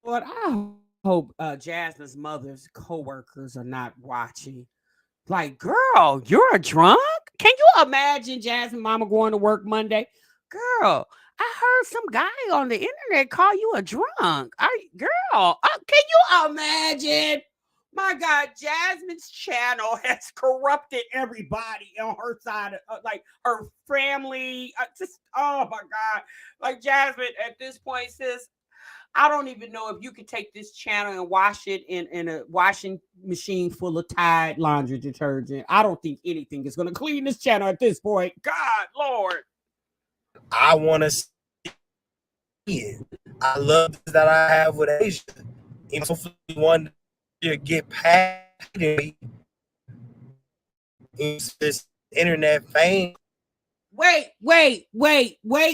But I hope Jasmine's mother's coworkers are not watching. Like, girl, you're a drunk? Can you imagine Jasmine mama going to work Monday? Girl, I heard some guy on the internet call you a drunk. Girl, can you imagine? My God, Jasmine's channel has corrupted everybody on her side, like her family. Oh my God. Like, Jasmine, at this point, sis, I don't even know if you could take this channel and wash it in a washing machine full of Tide laundry detergent. I don't think anything is going to clean this channel at this point. God, Lord. I want to see it. I love that I have with Asia. Hopefully one to get past me. It's this internet fame. Wait,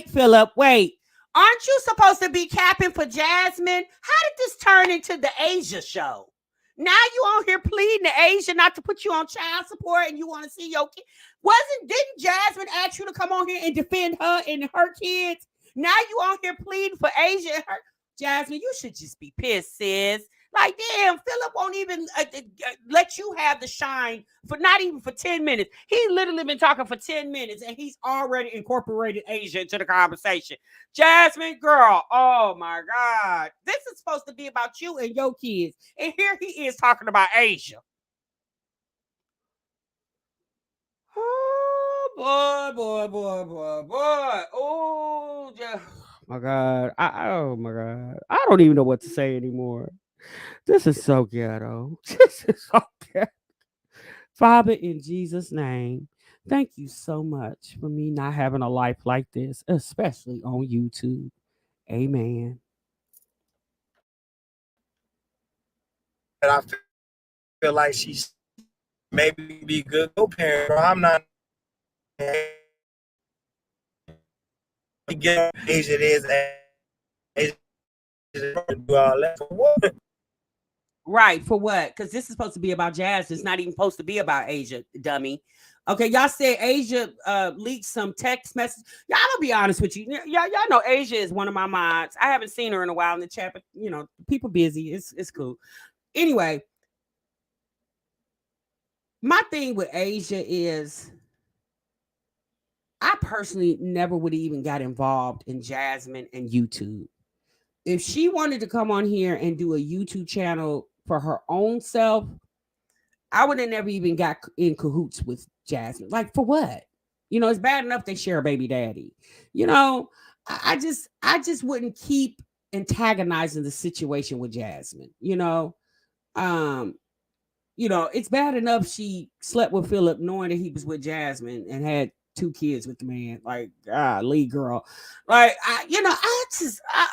Philip, wait. Aren't you supposed to be capping for Jasmine? How did this turn into the Asia show? Now you on here pleading to Asia not to put you on child support and you want to see your kid. Didn't Jasmine ask you to come on here and defend her and her kids? Now you on here pleading for Asia and her. Jasmine, you should just be pissed, sis. Like, damn, Philip won't even let you have the shine for not even for 10 minutes. He's literally been talking for 10 minutes and he's already incorporated Asia into the conversation. Jasmine, girl, oh my God. This is supposed to be about you and your kids. And here he is talking about Asia. Oh, boy. Oh, my God. Oh, my God. I don't even know what to say anymore. This is so ghetto. This is so ghetto. Father, in Jesus' name, thank you so much for me not having a life like this, especially on YouTube. Amen. And I feel like she's maybe be a good co-parent. I'm not get Asia is do all that for what? Right, for what? Because this is supposed to be about Jazz. It's not even supposed to be about Asia, dummy. Okay, y'all said Asia leaked some text message. Y'all, I'm gonna be honest with you. Y'all know Asia is one of my mods. I haven't seen her in a while in the chat, but people busy. It's cool. Anyway, my thing with Asia is I personally never would have even got involved in Jasmine and YouTube. If she wanted to come on here and do a YouTube channel for her own self, I would have never even got in cahoots with Jasmine. Like, for what? It's bad enough they share a baby daddy. I just wouldn't keep antagonizing the situation with Jasmine. Um, It's bad enough she slept with Philip knowing that he was with Jasmine and had 2 kids with the man. Like, golly, girl. Like, I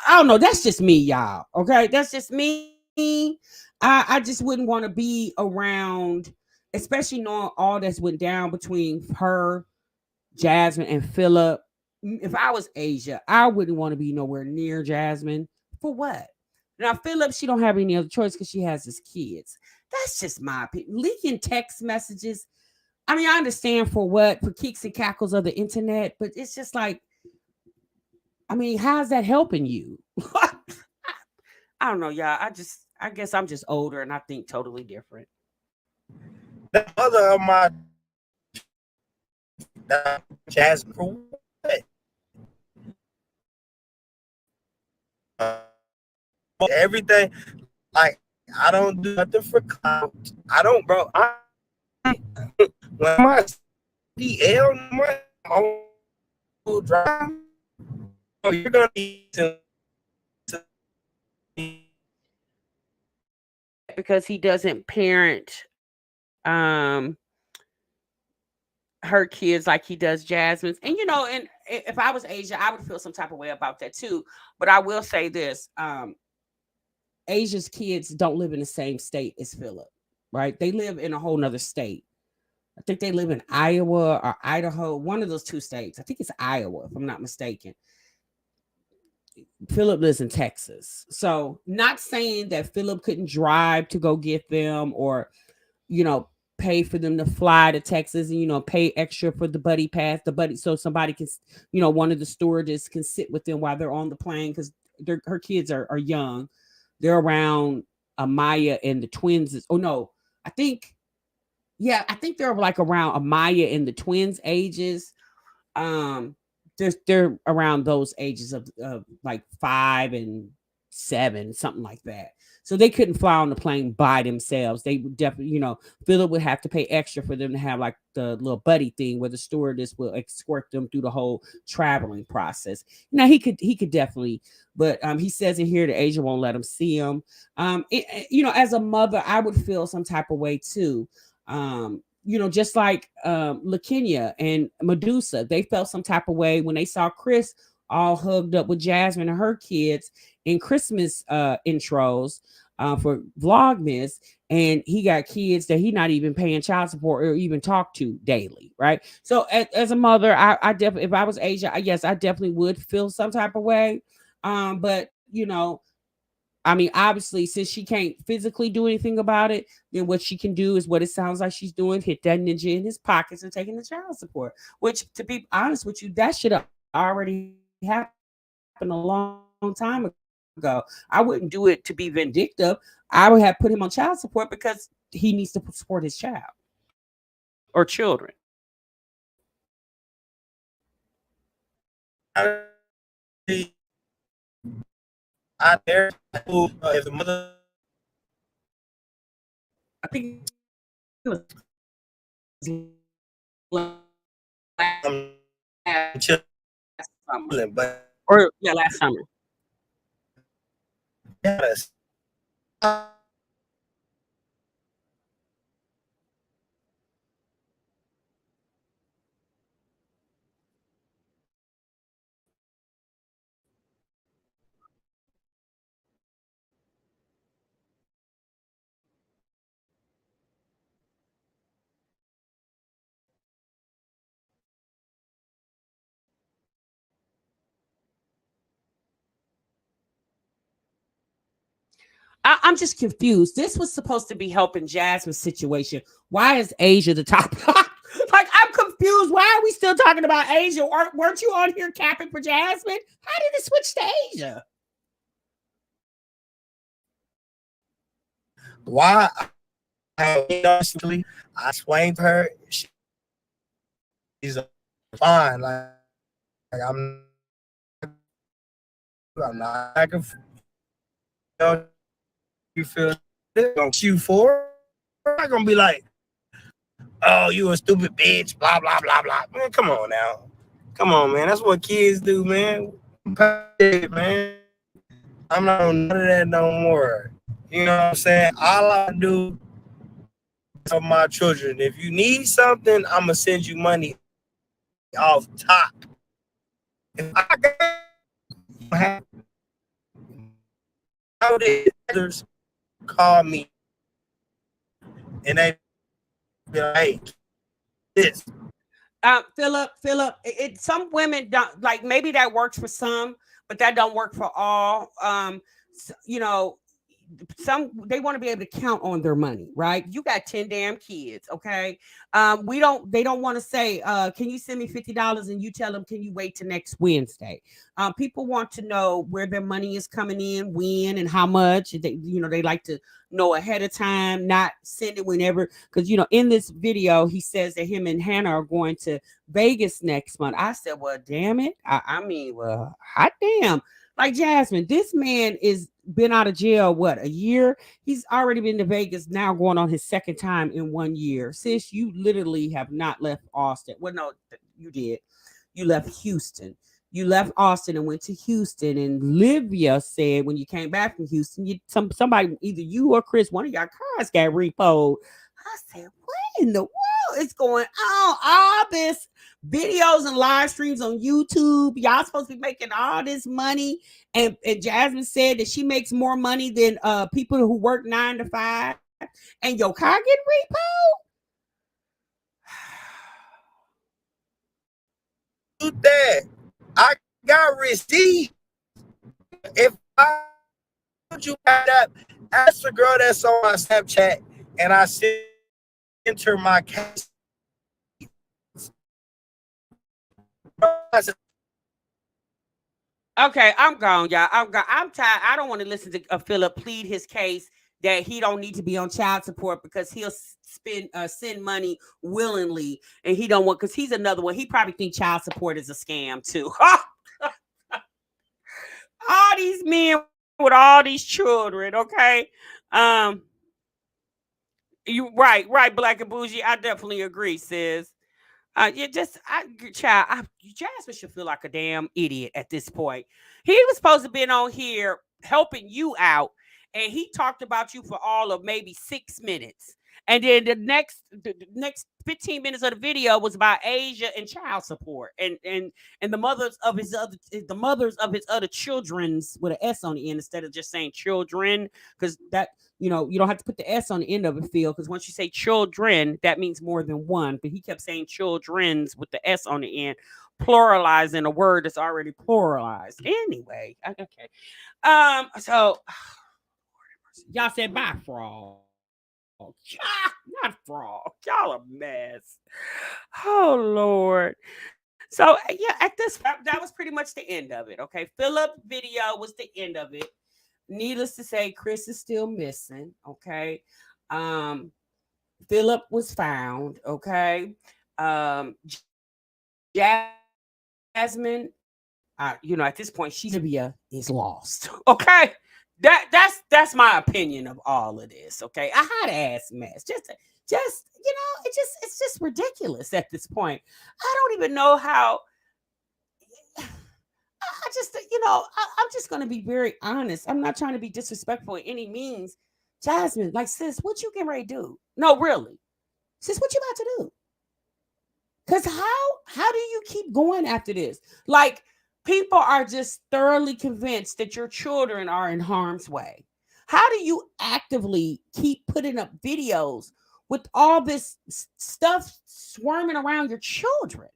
don't know. That's just me, y'all. Okay. That's just me. I just wouldn't want to be around, especially knowing all that's went down between her, Jasmine, and Philip. If I was Asia, I wouldn't want to be nowhere near Jasmine. For what? Now, Philip, she don't have any other choice because she has his kids. That's just my opinion. Leaking text messages. I mean, I understand for what, for kicks and cackles of the internet, but it's just like, I mean, how's that helping you? I don't know, y'all. I guess I'm just older and I think totally different. The mother of my Jasmine for what? Everything, like, I don't do nothing for clout. I don't, bro. When my DL on drive, oh, you're gonna need to Because he doesn't parent her kids like he does Jasmine's. And and if I was Asia, I would feel some type of way about that too. But I will say this, Asia's kids don't live in the same state as Philip, right? They live in a whole nother state. I think they live in Iowa or Idaho, one of those 2 states. I think it's Iowa, if I'm not mistaken. Philip lives in Texas. So, not saying that Philip couldn't drive to go get them, or, you know, pay for them to fly to Texas, and, pay extra for the buddy pass, so somebody can, one of the stewardess can sit with them while they're on the plane, because her kids are young. They're around Amaya and the twins. Oh, no, I think, I think they're like around Amaya and the twins' ages. They're around those ages of like 5 and 7, something like that. So they couldn't fly on the plane by themselves. They would definitely, Philip would have to pay extra for them to have like the little buddy thing where the stewardess will escort them through the whole traveling process. Now he could definitely, but he says in here that Asia won't let him see him. As a mother, I would feel some type of way too. Just like LaKenya and Medusa, they felt some type of way when they saw Chris all hugged up with Jasmine and her kids in Christmas intros for Vlogmas, and he got kids that he not even paying child support or even talk to daily, right? So as a mother, I definitely, if I was Asia, yes, I definitely would feel some type of way. But I mean, obviously, since she can't physically do anything about it, then what she can do is what it sounds like she's doing: hit that ninja in his pockets and taking the child support. Which, to be honest with you, that should have already happened a long time ago. I wouldn't do it to be vindictive. I would have put him on child support because he needs to support his child or children. I dare if the mother I think it was last summer, but or last summer. yes. I'm just confused. This was supposed to be helping Jasmine's situation. Why is Asia the top? Like, I'm confused. Why are we still talking about Asia? Or weren't you on here capping for Jasmine? How did it switch to Asia? Why? Honestly, I explained to her. She's fine. Like I'm not. I can. You feel you for? I'm not gonna be like, oh, you a stupid bitch, blah blah blah blah. Man, come on now, come on, man. That's what kids do, man. Man, I'm not on none of that no more. You know what I'm saying? All I do of my children. If you need something, I'm gonna send you money off top. If I got others call me and they be like, hey, this. Philip, some women don't like, maybe that works for some, but that don't work for all. You know, some they want to be able to count on their money, right? You got 10 damn kids, okay? We don't they don't want to say, can you send me $50 and you tell them, can you wait till next Wednesday? People want to know where their money is coming in, when and how much. They like to know ahead of time, not send it whenever. Because in this video, he says that him and Hannah are going to Vegas next month. I said, well, damn it. I mean, well, hot damn. Like, Jasmine, this man is been out of jail, what, a year? He's already been to Vegas, now going on his second time in 1 year. Sis, you literally have not left Austin. Well, no, you did. You left Houston. You left Austin and went to Houston. And Livia said when you came back from Houston, somebody, either you or Chris, one of your cars got repoed. I said, what in the world is going on? All this videos and live streams on YouTube. Y'all supposed to be making all this money. And Jasmine said that she makes more money than people who work 9 to 5. And your car get repoed? That I got receipt. If I told you that, ask the girl that's on my Snapchat, and I sent her my case. Okay, I'm gone, y'all. I'm tired. I don't want to listen to Philip plead his case that he don't need to be on child support because he'll send money willingly, and he don't want, because he's another one. He probably think child support is a scam too. All these men with all these children, okay? You right, Black and Bougie. I definitely agree, sis. Jasmine should feel like a damn idiot at this point. He was supposed to been on here helping you out, and he talked about you for all of maybe 6 minutes, and then the next 15 minutes of the video was about Asia and child support, and the mothers of his other children's with an S on the end instead of just saying children, because that. You don't have to put the S on the end of it, Phil, because once you say children, that means more than one. But he kept saying children's with the S on the end, pluralizing a word that's already pluralized. Anyway, okay. So y'all said bye, frog. Not frog. Y'all a mess. Oh Lord. So yeah, that was pretty much the end of it. Okay, Philip video was the end of it. Needless to say, Chris is still missing. Okay. Philip was found. Okay. Jasmine, at this point, Livia is lost. Okay. That's my opinion of all of this. Okay. A hot ass mess. It's just ridiculous at this point. I don't even know how. I'm just going to be very honest. I'm not trying to be disrespectful in any means. Jasmine, like, sis, what you getting ready to do? No, really. Sis, what you about to do? Because how do you keep going after this? Like, people are just thoroughly convinced that your children are in harm's way. How do you actively keep putting up videos with all this stuff swarming around your children?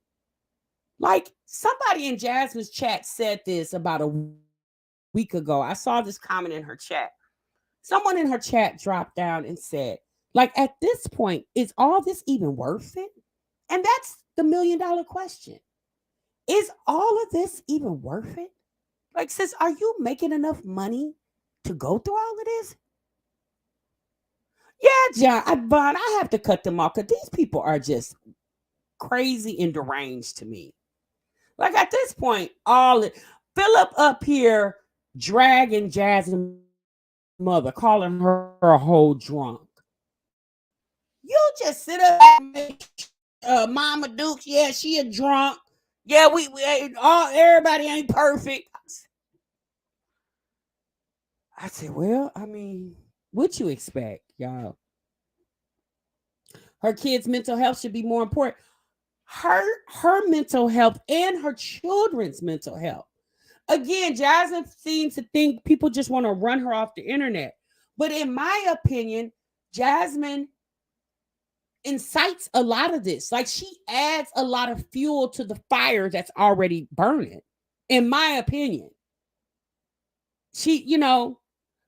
Like, somebody in Jasmine's chat said this about a week ago. I saw this comment in her chat. Someone in her chat dropped down and said, like, at this point, is all this even worth it? And that's the $1 million question. Is all of this even worth it? Like, sis, are you making enough money to go through all of this? Yeah, John, Vaughn, I have to cut them off because these people are just crazy and deranged to me. Like, at this point, Philip up here dragging Jasmine's mother, calling her a whole drunk. You just sit up and make Mama Dukes, yeah, she a drunk. Yeah, we everybody ain't perfect. I said, well, I mean, what you expect, y'all? Her kids' mental health should be more important. Her mental health and her children's mental health. Again, Jasmine seems to think people just want to run her off the internet. But in my opinion, Jasmine incites a lot of this. Like she adds a lot of fuel to the fire that's already burning. In my opinion, the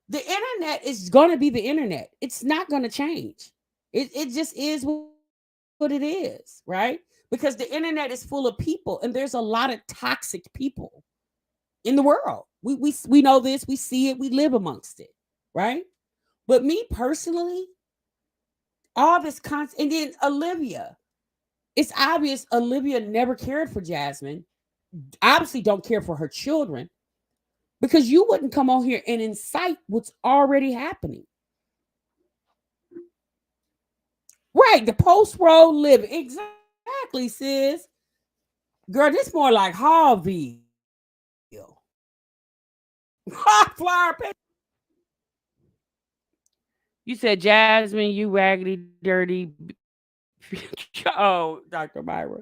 internet is going to be the internet. It's not going to change. It just is what it is, right? Because the internet is full of people, and there's a lot of toxic people in the world. We know this, we see it, we live amongst it, right? But me personally, all this constant, and then Olivia, it's obvious Olivia never cared for Jasmine. Obviously, don't care for her children because you wouldn't come on here and incite what's already happening. Right, the post road living. Exactly, sis. Girl, this more like Harville. Flower paper. You said Jasmine, you raggedy, dirty. Oh, Dr. Myra.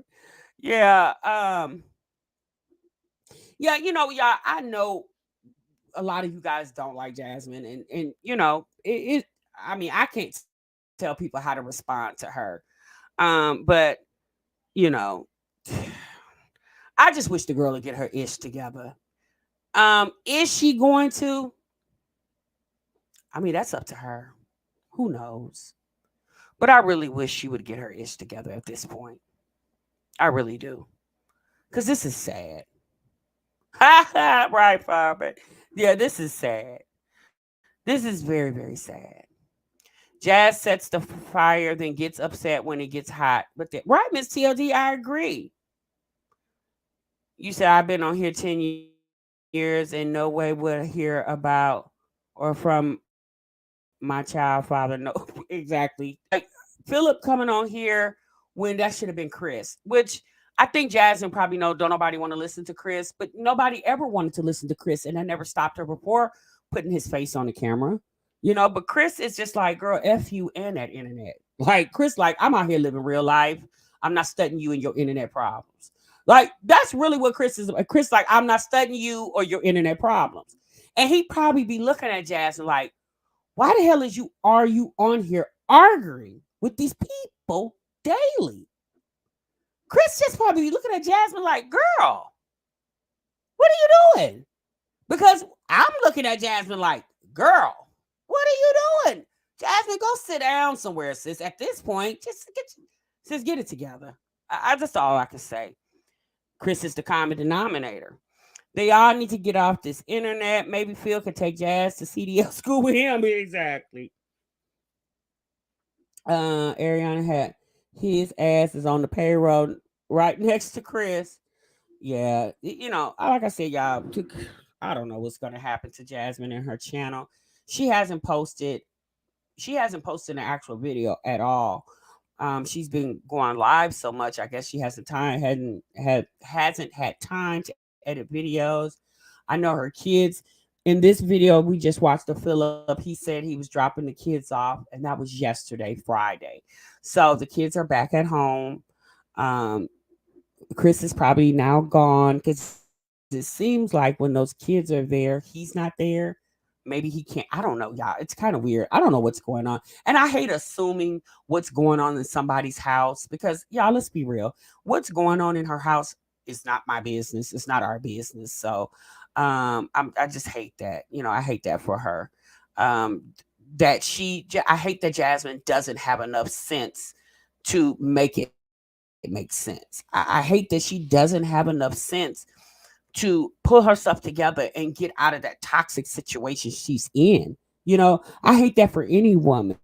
Yeah. Yeah, y'all, I know a lot of you guys don't like Jasmine, and I mean, I can't tell people how to respond to her. But you know, I just wish the girl would get her ish together. Is she going to? I mean, that's up to her. Who knows? But I really wish she would get her ish together at this point. I really do. Because this is sad. Right, Father. Yeah, this is sad. This is very, very sad. Jazz sets the fire, then gets upset when it gets hot. Right, Miss TLD, I agree. You said I've been on here 10 years and no way would I hear about or from my child father. No, exactly. Like Philip coming on here when that should have been Chris, which I think Jasmine probably know don't nobody want to listen to Chris, but nobody ever wanted to listen to Chris, and I never stopped her before putting his face on the camera. But Chris is just like, girl, F you and that internet. Like Chris, like, I'm out here living real life. I'm not studying you and your internet problems. Like, that's really what Chris is. Chris, like, I'm not studying you or your internet problems. And he'd probably be looking at Jasmine like, why the hell are you on here arguing with these people daily? Chris just probably be looking at Jasmine like, girl, what are you doing? Because I'm looking at Jasmine like, girl, what are you doing? Jasmine, go sit down somewhere, sis. At this point, just get it together. I just all I can say. Chris is the common denominator. They all need to get off this internet. Maybe Phil could take Jazz to CDL school with him. Exactly. Ariana had his ass is on the payroll right next to Chris. Yeah, like I said, y'all, I don't know what's gonna happen to Jasmine and her channel. She hasn't posted an actual video at all. She's been going live so much. I guess she hasn't had time to edit videos. I know her kids. In this video we just watched the Philip, he said he was dropping the kids off, and that was yesterday, Friday. So the kids are back at home. Chris is probably now gone because it seems like when those kids are there, he's not there. Maybe he can't. I don't know, y'all. It's kind of weird. I don't know what's going on. And I hate assuming what's going on in somebody's house because, y'all, let's be real. What's going on in her house is not my business. It's not our business. So I just hate that. I hate that for her. I hate that Jasmine doesn't have enough sense to make it make sense. I hate that she doesn't have enough sense to pull herself together and get out of that toxic situation she's in. I hate that for any woman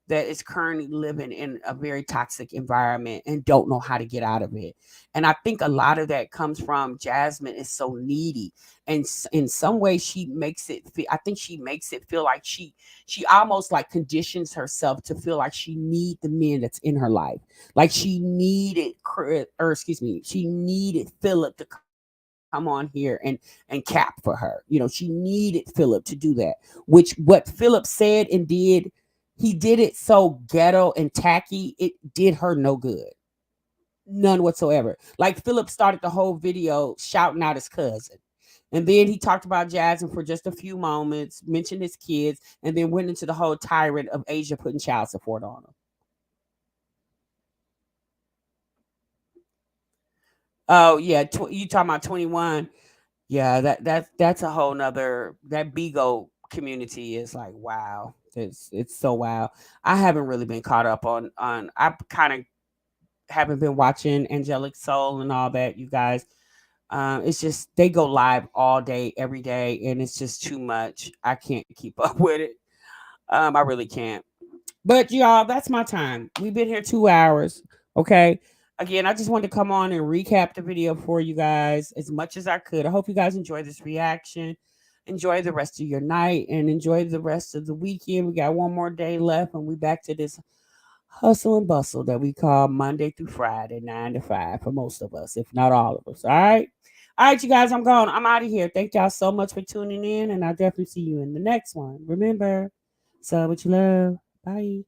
that is currently living in a very toxic environment and don't know how to get out of it. And I think a lot of that comes from Jasmine is so needy, and in some way she makes it feel, I think she makes it feel like she almost like conditions herself to feel like she need the men that's in her life. Like she needed she needed Philip to come on here and cap for her. She needed Philip to do that, which what Philip said and did he did it so ghetto and tacky, it did her no good. None whatsoever. Like Philip started the whole video shouting out his cousin. And then he talked about Jasmine for just a few moments, mentioned his kids, and then went into the whole tirade of Asia putting child support on him. Oh yeah, you talking about 21? Yeah, that's a whole nother, that Bigo community is like wow. It's so wow. I haven't really been caught up on. I kind of haven't been watching Angelic Soul and all that. You guys, it's just they go live all day, every day, and it's just too much. I can't keep up with it. I really can't. But y'all, that's my time. We've been here 2 hours. Okay. Again, I just wanted to come on and recap the video for you guys as much as I could. I hope you guys enjoy this reaction. Enjoy the rest of your night and enjoy the rest of the weekend. We got one more day left and we back to this hustle and bustle that we call Monday through Friday, 9 to 5 for most of us, if not all of us. All right. All right, you guys, I'm gone. I'm out of here. Thank y'all so much for tuning in, and I'll definitely see you in the next one. Remember, so what you love. Bye.